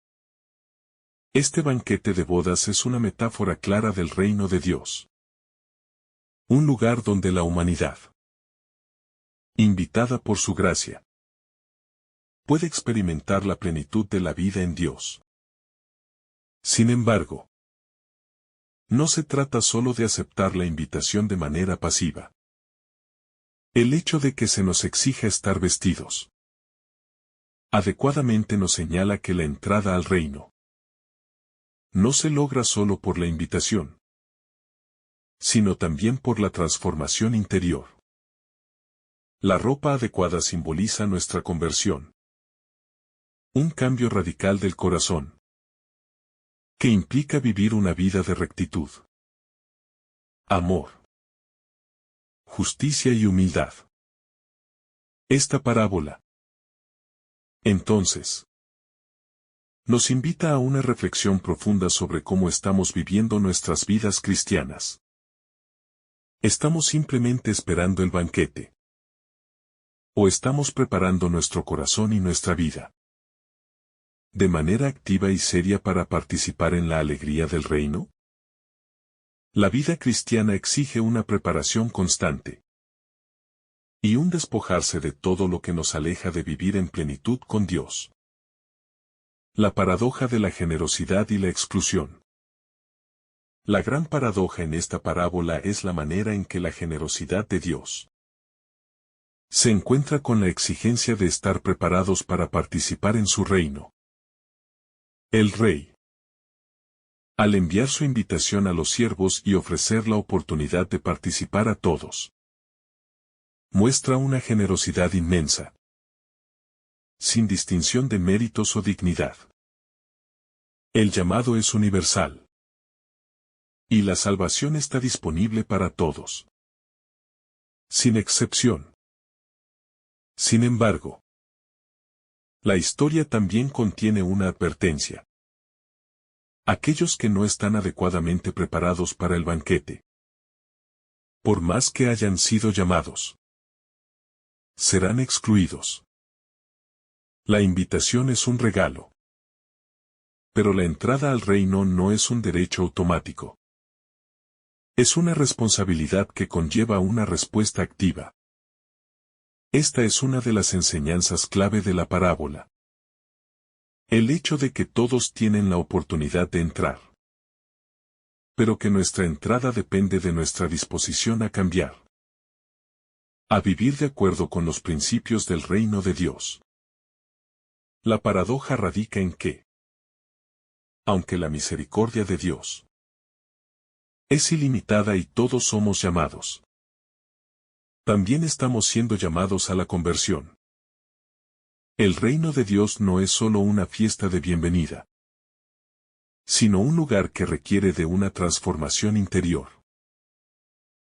Este banquete de bodas es una metáfora clara del reino de Dios. Un lugar donde la humanidad, invitada por su gracia, puede experimentar la plenitud de la vida en Dios. Sin embargo, no se trata solo de aceptar la invitación de manera pasiva. El hecho de que se nos exija estar vestidos adecuadamente nos señala que la entrada al reino no se logra solo por la invitación, sino también por la transformación interior. La ropa adecuada simboliza nuestra conversión, un cambio radical del corazón, que implica vivir una vida de rectitud, amor, justicia y humildad. Esta parábola, entonces, nos invita a una reflexión profunda sobre cómo estamos viviendo nuestras vidas cristianas. ¿Estamos simplemente esperando el banquete? ¿O estamos preparando nuestro corazón y nuestra vida de manera activa y seria para participar en la alegría del reino? La vida cristiana exige una preparación constante y un despojarse de todo lo que nos aleja de vivir en plenitud con Dios. La paradoja de la generosidad y la exclusión. La gran paradoja en esta parábola es la manera en que la generosidad de Dios se encuentra con la exigencia de estar preparados para participar en su reino. El rey, al enviar su invitación a los siervos y ofrecer la oportunidad de participar a todos, muestra una generosidad inmensa, sin distinción de méritos o dignidad. El llamado es universal, y la salvación está disponible para todos, sin excepción. Sin embargo, la historia también contiene una advertencia. Aquellos que no están adecuadamente preparados para el banquete, por más que hayan sido llamados, serán excluidos. La invitación es un regalo, pero la entrada al reino no es un derecho automático. Es una responsabilidad que conlleva una respuesta activa. Esta es una de las enseñanzas clave de la parábola. El hecho de que todos tienen la oportunidad de entrar, pero que nuestra entrada depende de nuestra disposición a cambiar, a vivir de acuerdo con los principios del reino de Dios. La paradoja radica en que, aunque la misericordia de Dios es ilimitada y todos somos llamados, también estamos siendo llamados a la conversión. El reino de Dios no es solo una fiesta de bienvenida, sino un lugar que requiere de una transformación interior.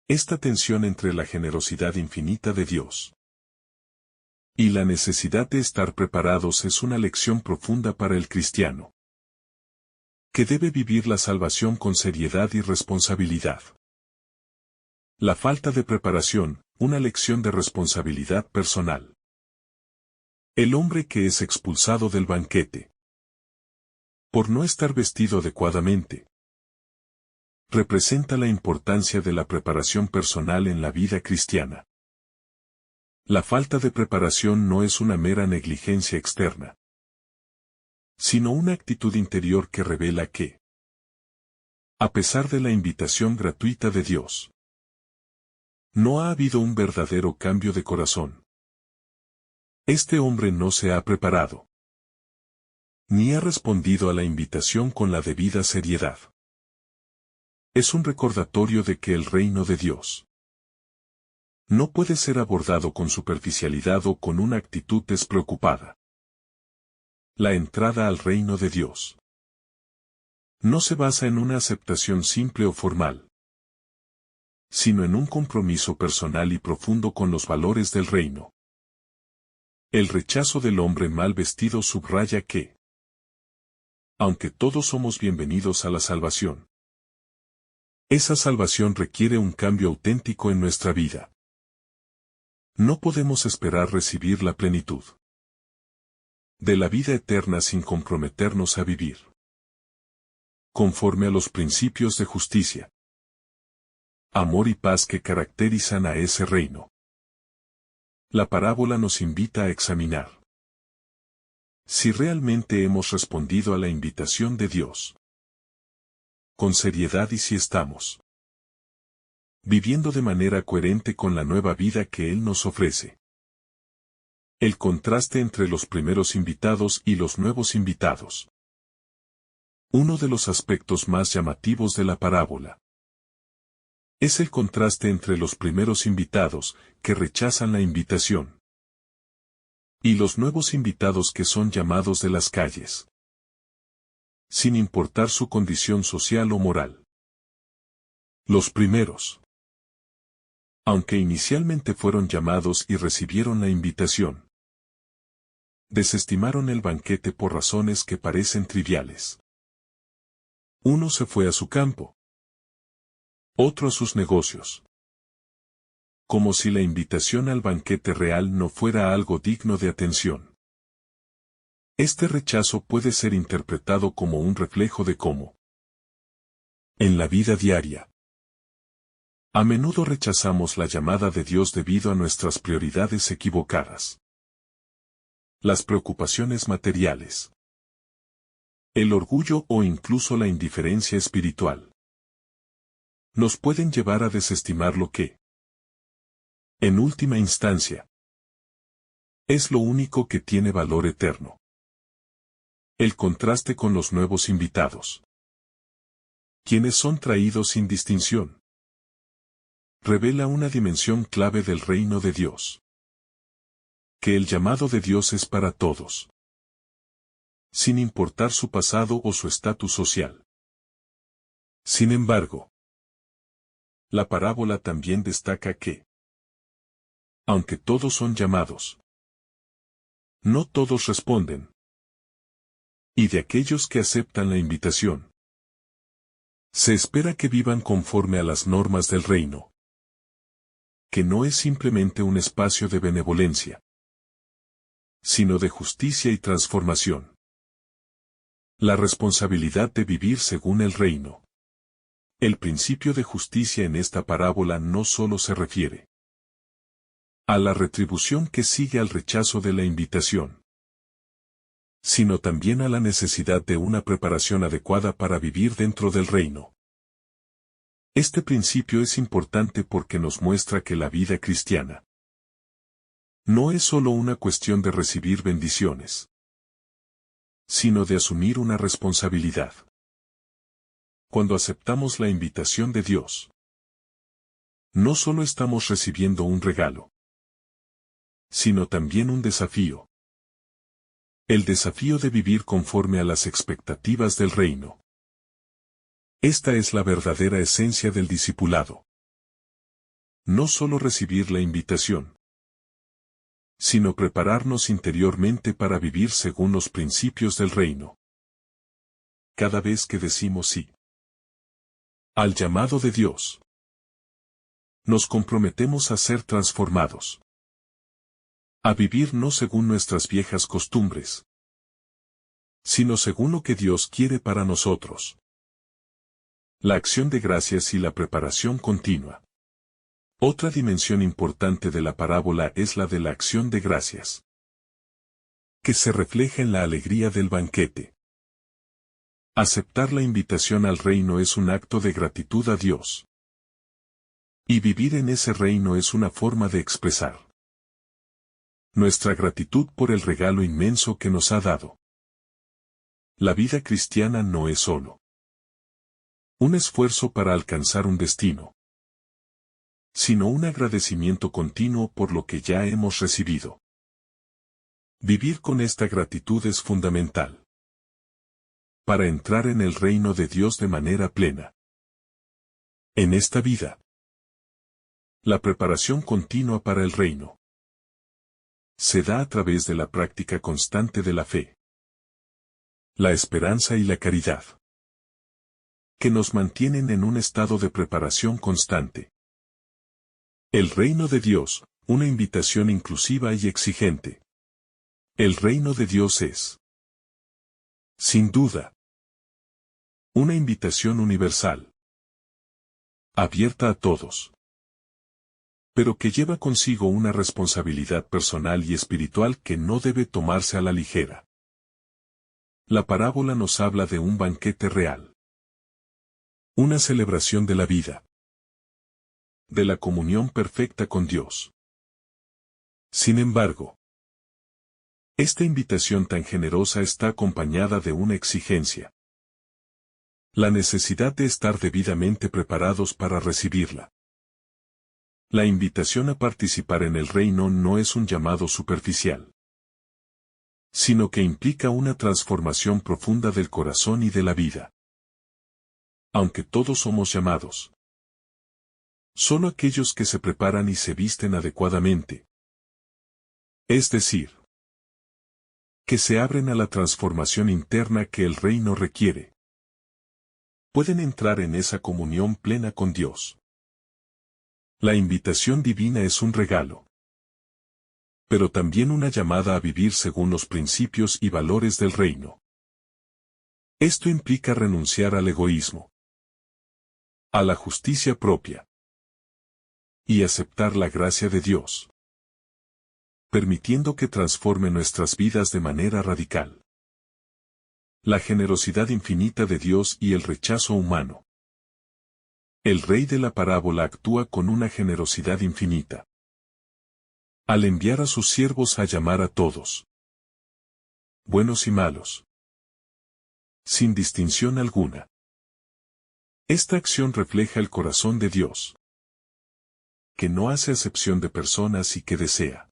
Esta tensión entre la generosidad infinita de Dios y la necesidad de estar preparados es una lección profunda para el cristiano, que debe vivir la salvación con seriedad y responsabilidad. La falta de preparación, una lección de responsabilidad personal. El hombre que es expulsado del banquete por no estar vestido adecuadamente representa la importancia de la preparación personal en la vida cristiana. La falta de preparación no es una mera negligencia externa, sino una actitud interior que revela que, a pesar de la invitación gratuita de Dios, no ha habido un verdadero cambio de corazón. Este hombre no se ha preparado, ni ha respondido a la invitación con la debida seriedad. Es un recordatorio de que el reino de Dios no puede ser abordado con superficialidad o con una actitud despreocupada. La entrada al reino de Dios no se basa en una aceptación simple o formal, sino en un compromiso personal y profundo con los valores del reino. El rechazo del hombre mal vestido subraya que, aunque todos somos bienvenidos a la salvación, esa salvación requiere un cambio auténtico en nuestra vida. No podemos esperar recibir la plenitud de la vida eterna sin comprometernos a vivir conforme a los principios de justicia, amor y paz que caracterizan a ese reino. La parábola nos invita a examinar si realmente hemos respondido a la invitación de Dios con seriedad y si estamos viviendo de manera coherente con la nueva vida que Él nos ofrece. El contraste entre los primeros invitados y los nuevos invitados. Uno de los aspectos más llamativos de la parábola es el contraste entre los primeros invitados, que rechazan la invitación, y los nuevos invitados que son llamados de las calles, sin importar su condición social o moral. Los primeros, aunque inicialmente fueron llamados y recibieron la invitación, desestimaron el banquete por razones que parecen triviales. Uno se fue a su campo, otro a sus negocios, como si la invitación al banquete real no fuera algo digno de atención. Este rechazo puede ser interpretado como un reflejo de cómo, en la vida diaria, a menudo rechazamos la llamada de Dios debido a nuestras prioridades equivocadas. Las preocupaciones materiales, el orgullo o incluso la indiferencia espiritual nos pueden llevar a desestimar lo que, en última instancia, es lo único que tiene valor eterno. El contraste con los nuevos invitados, quienes son traídos sin distinción, revela una dimensión clave del reino de Dios. Que el llamado de Dios es para todos, sin importar su pasado o su estatus social. Sin embargo, la parábola también destaca que, aunque todos son llamados, no todos responden. Y de aquellos que aceptan la invitación, se espera que vivan conforme a las normas del reino, que no es simplemente un espacio de benevolencia, sino de justicia y transformación. La responsabilidad de vivir según el reino. El principio de justicia en esta parábola no solo se refiere a la retribución que sigue al rechazo de la invitación, sino también a la necesidad de una preparación adecuada para vivir dentro del reino. Este principio es importante porque nos muestra que la vida cristiana no es solo una cuestión de recibir bendiciones, sino de asumir una responsabilidad. Cuando aceptamos la invitación de Dios, no solo estamos recibiendo un regalo, sino también un desafío. El desafío de vivir conforme a las expectativas del reino. Esta es la verdadera esencia del discipulado. No solo recibir la invitación, sino prepararnos interiormente para vivir según los principios del reino. Cada vez que decimos sí al llamado de Dios, nos comprometemos a ser transformados, a vivir no según nuestras viejas costumbres, sino según lo que Dios quiere para nosotros. La acción de gracias y la preparación continua. Otra dimensión importante de la parábola es la de la acción de gracias, que se refleja en la alegría del banquete. Aceptar la invitación al reino es un acto de gratitud a Dios. Y vivir en ese reino es una forma de expresar nuestra gratitud por el regalo inmenso que nos ha dado. La vida cristiana no es solo un esfuerzo para alcanzar un destino, sino un agradecimiento continuo por lo que ya hemos recibido. Vivir con esta gratitud es fundamental para entrar en el reino de Dios de manera plena. En esta vida, la preparación continua para el reino se da a través de la práctica constante de la fe, la esperanza y la caridad, que nos mantienen en un estado de preparación constante. El reino de Dios, una invitación inclusiva y exigente. El reino de Dios es, sin duda, una invitación universal, abierta a todos, pero que lleva consigo una responsabilidad personal y espiritual que no debe tomarse a la ligera. La parábola nos habla de un banquete real, una celebración de la vida, de la comunión perfecta con Dios. Sin embargo, esta invitación tan generosa está acompañada de una exigencia. La necesidad de estar debidamente preparados para recibirla. La invitación a participar en el reino no es un llamado superficial, sino que implica una transformación profunda del corazón y de la vida. Aunque todos somos llamados, solo aquellos que se preparan y se visten adecuadamente, es decir, que se abren a la transformación interna que el reino requiere, pueden entrar en esa comunión plena con Dios. La invitación divina es un regalo, pero también una llamada a vivir según los principios y valores del reino. Esto implica renunciar al egoísmo, a la justicia propia, y aceptar la gracia de Dios, permitiendo que transforme nuestras vidas de manera radical. La generosidad infinita de Dios y el rechazo humano. El rey de la parábola actúa con una generosidad infinita, al enviar a sus siervos a llamar a todos, buenos y malos, sin distinción alguna. Esta acción refleja el corazón de Dios, que no hace acepción de personas y que desea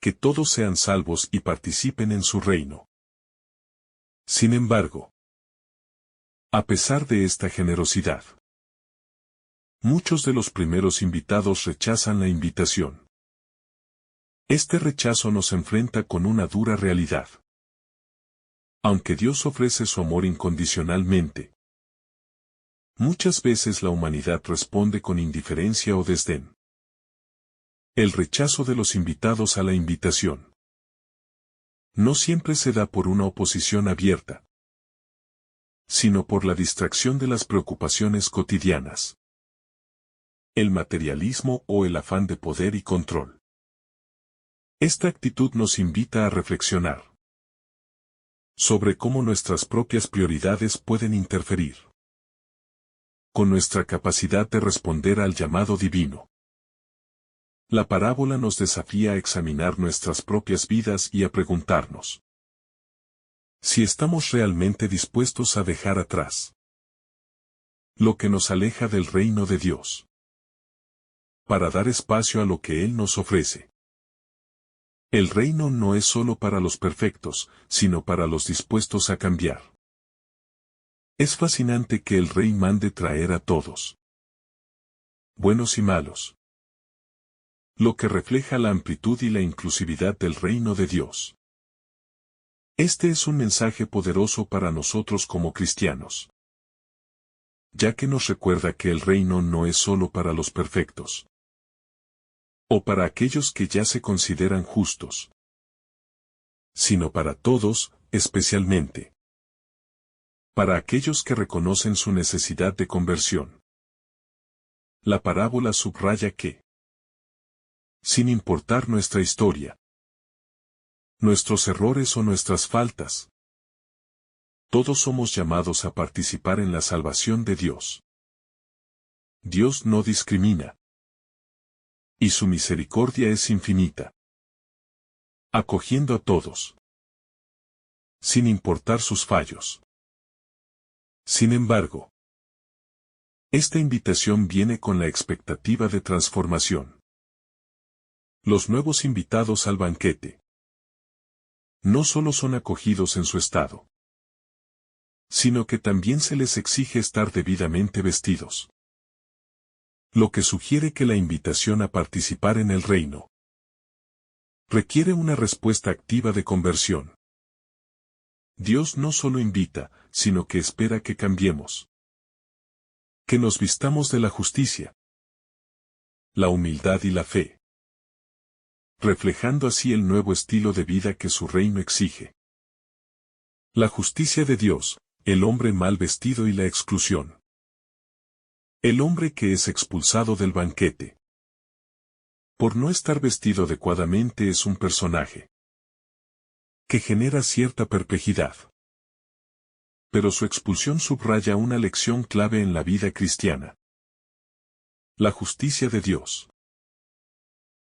que todos sean salvos y participen en su reino. Sin embargo, a pesar de esta generosidad, muchos de los primeros invitados rechazan la invitación. Este rechazo nos enfrenta con una dura realidad. Aunque Dios ofrece su amor incondicionalmente, muchas veces la humanidad responde con indiferencia o desdén. El rechazo de los invitados a la invitación no siempre se da por una oposición abierta, sino por la distracción de las preocupaciones cotidianas, el materialismo o el afán de poder y control. Esta actitud nos invita a reflexionar sobre cómo nuestras propias prioridades pueden interferir con nuestra capacidad de responder al llamado divino. La parábola nos desafía a examinar nuestras propias vidas y a preguntarnos si estamos realmente dispuestos a dejar atrás lo que nos aleja del reino de Dios, para dar espacio a lo que Él nos ofrece. El reino no es solo para los perfectos, sino para los dispuestos a cambiar. Es fascinante que el Rey mande traer a todos, buenos y malos, lo que refleja la amplitud y la inclusividad del reino de Dios. Este es un mensaje poderoso para nosotros como cristianos, ya que nos recuerda que el reino no es solo para los perfectos, o para aquellos que ya se consideran justos, sino para todos, especialmente para aquellos que reconocen su necesidad de conversión. La parábola subraya que, sin importar nuestra historia, nuestros errores o nuestras faltas, todos somos llamados a participar en la salvación de Dios. Dios no discrimina, y su misericordia es infinita, acogiendo a todos, sin importar sus fallos. Sin embargo, esta invitación viene con la expectativa de transformación. Los nuevos invitados al banquete no solo son acogidos en su estado, sino que también se les exige estar debidamente vestidos, lo que sugiere que la invitación a participar en el reino requiere una respuesta activa de conversión. Dios no solo invita, sino que espera que cambiemos, que nos vistamos de la justicia, la humildad y la fe, reflejando así el nuevo estilo de vida que su reino exige. La justicia de Dios, el hombre mal vestido y la exclusión. El hombre que es expulsado del banquete por no estar vestido adecuadamente es un personaje que genera cierta perplejidad. Pero su expulsión subraya una lección clave en la vida cristiana: la justicia de Dios.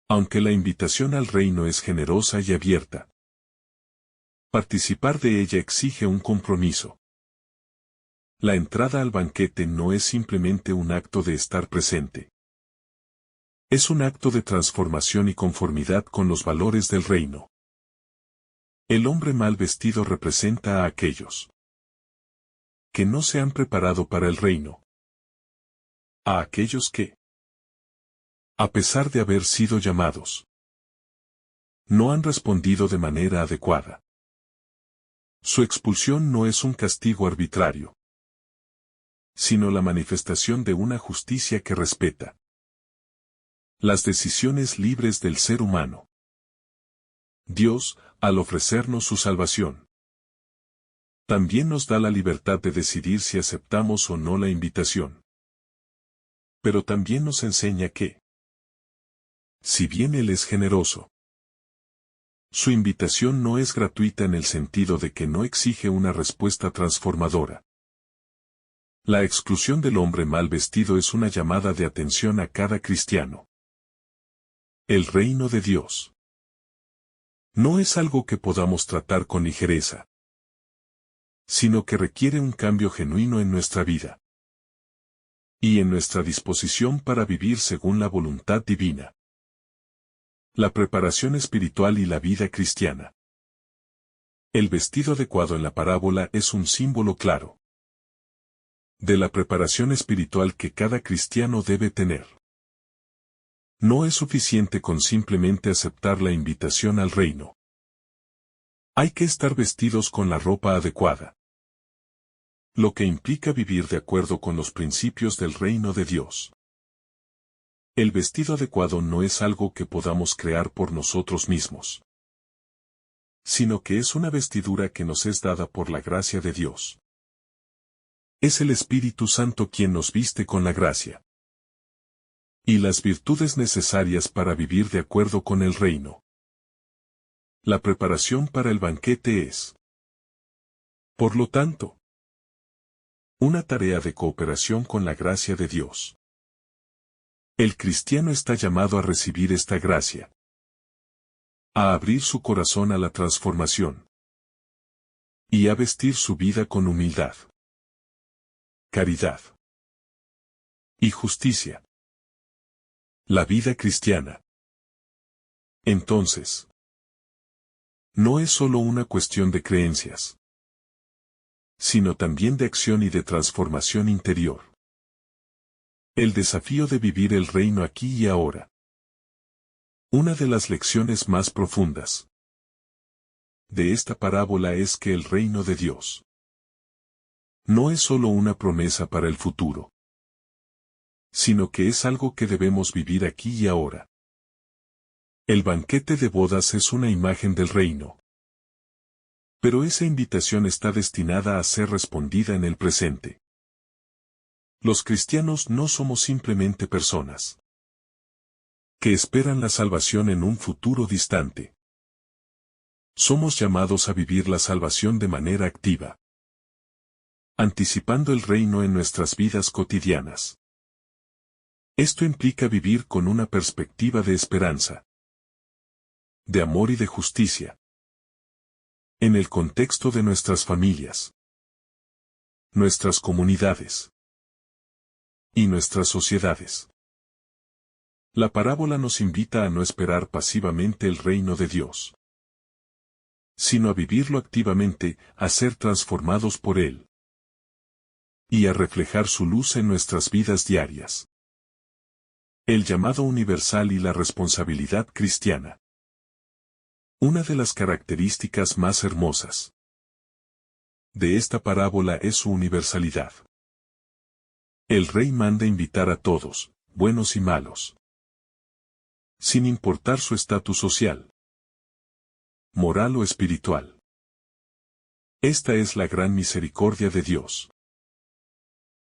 Aunque la invitación al reino es generosa y abierta, participar de ella exige un compromiso. La entrada al banquete no es simplemente un acto de estar presente. Es un acto de transformación y conformidad con los valores del reino. El hombre mal vestido representa a aquellos que no se han preparado para el reino, a aquellos que, a pesar de haber sido llamados, no han respondido de manera adecuada. Su expulsión no es un castigo arbitrario, sino la manifestación de una justicia que respeta Las decisiones libres del ser humano. Dios, al ofrecernos su salvación, también nos da la libertad de decidir si aceptamos o no la invitación. Pero también nos enseña que, si bien Él es generoso, su invitación no es gratuita en el sentido de que no exige una respuesta transformadora. La exclusión del hombre mal vestido es una llamada de atención a cada cristiano. El reino de Dios no es algo que podamos tratar con ligereza, sino que requiere un cambio genuino en nuestra vida y en nuestra disposición para vivir según la voluntad divina. La preparación espiritual y la vida cristiana. El vestido adecuado en la parábola es un símbolo claro de la preparación espiritual que cada cristiano debe tener. No es suficiente con simplemente aceptar la invitación al reino. Hay que estar vestidos con la ropa adecuada, lo que implica vivir de acuerdo con los principios del reino de Dios. El vestido adecuado no es algo que podamos crear por nosotros mismos, sino que es una vestidura que nos es dada por la gracia de Dios. Es el Espíritu Santo quien nos viste con la gracia y las virtudes necesarias para vivir de acuerdo con el reino. La preparación para el banquete es, por lo tanto, una tarea de cooperación con la gracia de Dios. El cristiano está llamado a recibir esta gracia, a abrir su corazón a la transformación y a vestir su vida con humildad, caridad y justicia. La vida cristiana, entonces, no es solo una cuestión de creencias, sino también de acción y de transformación interior. El desafío de vivir el reino aquí y ahora. Una de las lecciones más profundas de esta parábola es que el reino de Dios no es solo una promesa para el futuro, sino que es algo que debemos vivir aquí y ahora. El banquete de bodas es una imagen del reino, pero esa invitación está destinada a ser respondida en el presente. Los cristianos no somos simplemente personas que esperan la salvación en un futuro distante. Somos llamados a vivir la salvación de manera activa, anticipando el reino en nuestras vidas cotidianas. Esto implica vivir con una perspectiva de esperanza, de amor y de justicia, en el contexto de nuestras familias, nuestras comunidades y nuestras sociedades. La parábola nos invita a no esperar pasivamente el reino de Dios, sino a vivirlo activamente, a ser transformados por Él y a reflejar su luz en nuestras vidas diarias. El llamado universal y la responsabilidad cristiana. Una de las características más hermosas de esta parábola es su universalidad. El Rey manda invitar a todos, buenos y malos, sin importar su estatus social, moral o espiritual. Esta es la gran misericordia de Dios.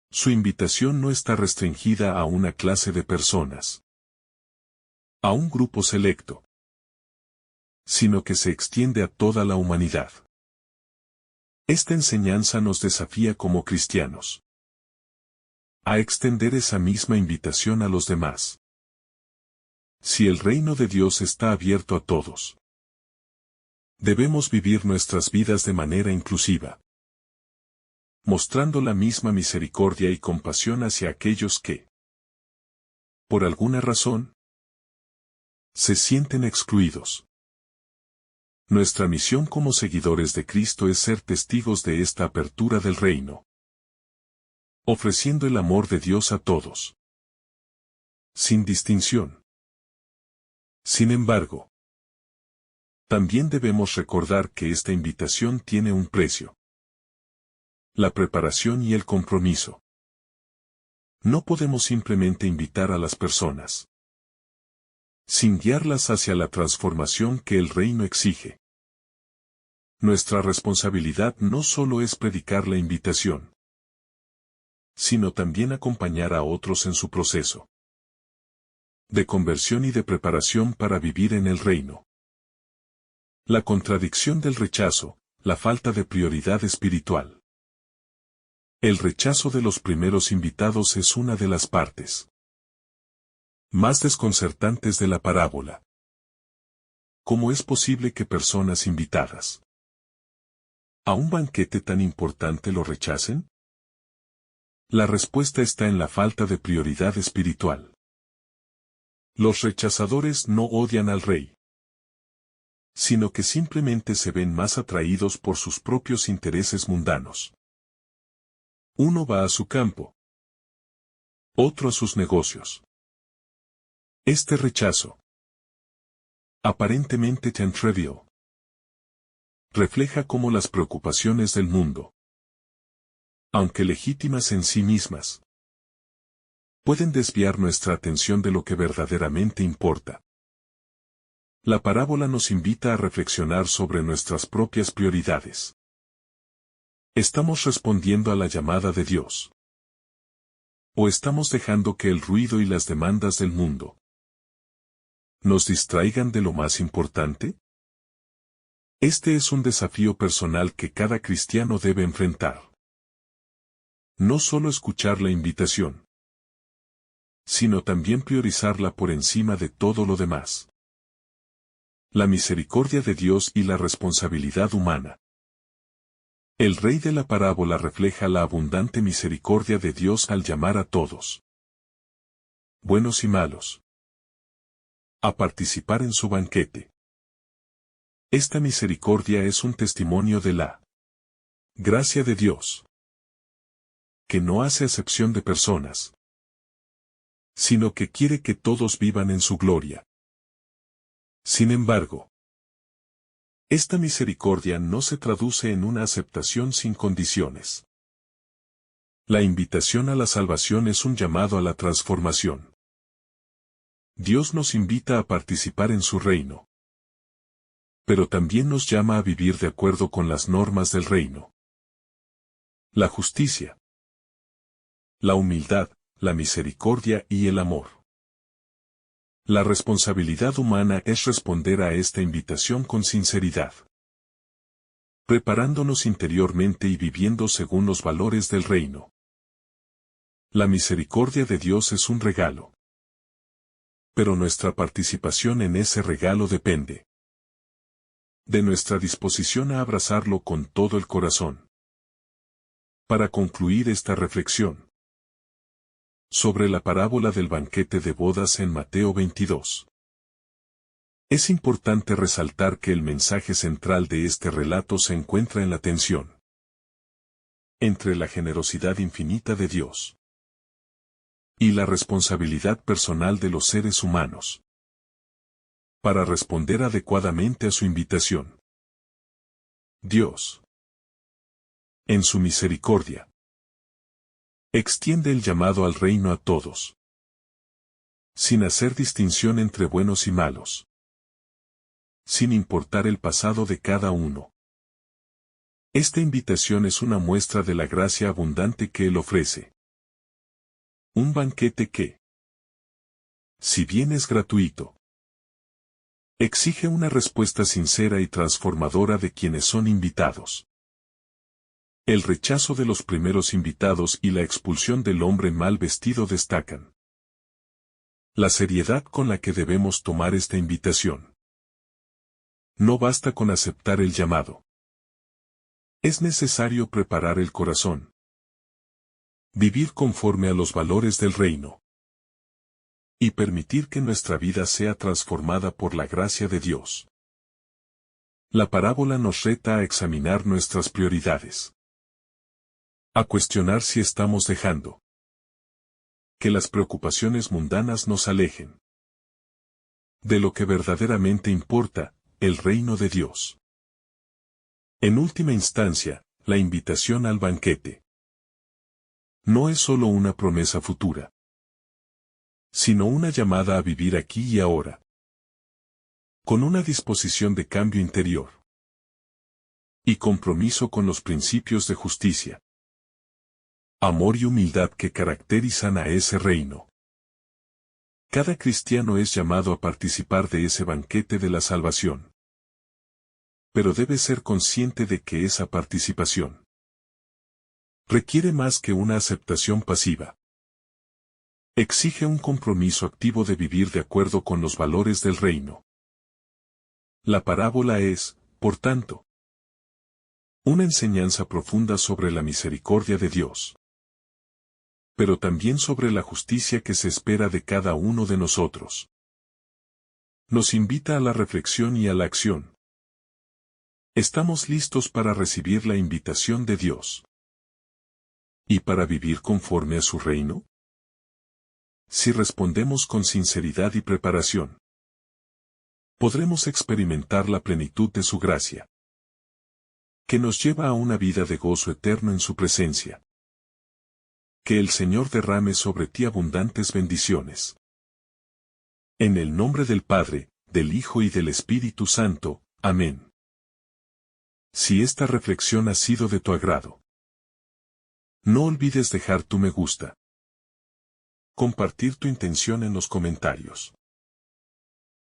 Su invitación no está restringida a una clase de personas, a un grupo selecto, sino que se extiende a toda la humanidad. Esta enseñanza nos desafía como cristianos a extender esa misma invitación a los demás. Si el reino de Dios está abierto a todos, debemos vivir nuestras vidas de manera inclusiva, mostrando la misma misericordia y compasión hacia aquellos que, por alguna razón, se sienten excluidos. Nuestra misión como seguidores de Cristo es ser testigos de esta apertura del reino, ofreciendo el amor de Dios a todos, sin distinción. Sin embargo, también debemos recordar que esta invitación tiene un precio: la preparación y el compromiso. No podemos simplemente invitar a las personas, sin guiarlas hacia la transformación que el reino exige. Nuestra responsabilidad no solo es predicar la invitación, sino también acompañar a otros en su proceso de conversión y de preparación para vivir en el reino. La contradicción del rechazo, la falta de prioridad espiritual. El rechazo de los primeros invitados es una de las partes más desconcertantes de la parábola. ¿Cómo es posible que personas invitadas a un banquete tan importante lo rechacen? La respuesta está en la falta de prioridad espiritual. Los rechazadores no odian al rey, sino que simplemente se ven más atraídos por sus propios intereses mundanos. Uno va a su campo, otro a sus negocios. Este rechazo, aparentemente tan trivial, refleja cómo las preocupaciones del mundo, aunque legítimas en sí mismas, pueden desviar nuestra atención de lo que verdaderamente importa. La parábola nos invita a reflexionar sobre nuestras propias prioridades. ¿Estamos respondiendo a la llamada de Dios? ¿O estamos dejando que el ruido y las demandas del mundo nos distraigan de lo más importante? Este es un desafío personal que cada cristiano debe enfrentar. No solo escuchar la invitación, sino también priorizarla por encima de todo lo demás. La misericordia de Dios y la responsabilidad humana. El rey de la parábola refleja la abundante misericordia de Dios al llamar a todos, buenos y malos, a participar en su banquete. Esta misericordia es un testimonio de la gracia de Dios, que no hace acepción de personas, sino que quiere que todos vivan en su gloria. Sin embargo, esta misericordia no se traduce en una aceptación sin condiciones. La invitación a la salvación es un llamado a la transformación. Dios nos invita a participar en su reino, pero también nos llama a vivir de acuerdo con las normas del reino. La justicia, la humildad, la misericordia y el amor. La responsabilidad humana es responder a esta invitación con sinceridad, preparándonos interiormente y viviendo según los valores del reino. La misericordia de Dios es un regalo, pero nuestra participación en ese regalo depende de nuestra disposición a abrazarlo con todo el corazón. Para concluir esta reflexión sobre la parábola del banquete de bodas en Mateo 22. Es importante resaltar que el mensaje central de este relato se encuentra en la tensión entre la generosidad infinita de Dios y la responsabilidad personal de los seres humanos para responder adecuadamente a su invitación. Dios, en su misericordia, extiende el llamado al reino a todos, sin hacer distinción entre buenos y malos, sin importar el pasado de cada uno. Esta invitación es una muestra de la gracia abundante que Él ofrece. Un banquete que, si bien es gratuito, exige una respuesta sincera y transformadora de quienes son invitados. El rechazo de los primeros invitados y la expulsión del hombre mal vestido destacan la seriedad con la que debemos tomar esta invitación. No basta con aceptar el llamado. Es necesario preparar el corazón, vivir conforme a los valores del reino, y permitir que nuestra vida sea transformada por la gracia de Dios. La parábola nos reta a examinar nuestras prioridades, a cuestionar si estamos dejando que las preocupaciones mundanas nos alejen de lo que verdaderamente importa, el reino de Dios. En última instancia, la invitación al banquete no es solo una promesa futura, sino una llamada a vivir aquí y ahora, con una disposición de cambio interior y compromiso con los principios de justicia, amor y humildad que caracterizan a ese reino. Cada cristiano es llamado a participar de ese banquete de la salvación. Pero debe ser consciente de que esa participación requiere más que una aceptación pasiva. Exige un compromiso activo de vivir de acuerdo con los valores del reino. La parábola es, por tanto, una enseñanza profunda sobre la misericordia de Dios, pero también sobre la justicia que se espera de cada uno de nosotros. Nos invita a la reflexión y a la acción. ¿Estamos listos para recibir la invitación de Dios y para vivir conforme a su reino? Si respondemos con sinceridad y preparación, podremos experimentar la plenitud de su gracia, que nos lleva a una vida de gozo eterno en su presencia. Que el Señor derrame sobre ti abundantes bendiciones. En el nombre del Padre, del Hijo y del Espíritu Santo. Amén. Si esta reflexión ha sido de tu agrado, no olvides dejar tu me gusta, compartir tu intención en los comentarios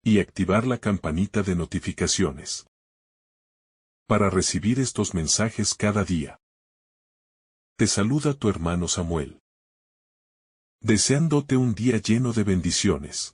y activar la campanita de notificaciones para recibir estos mensajes cada día. Te saluda tu hermano Samuel, deseándote un día lleno de bendiciones.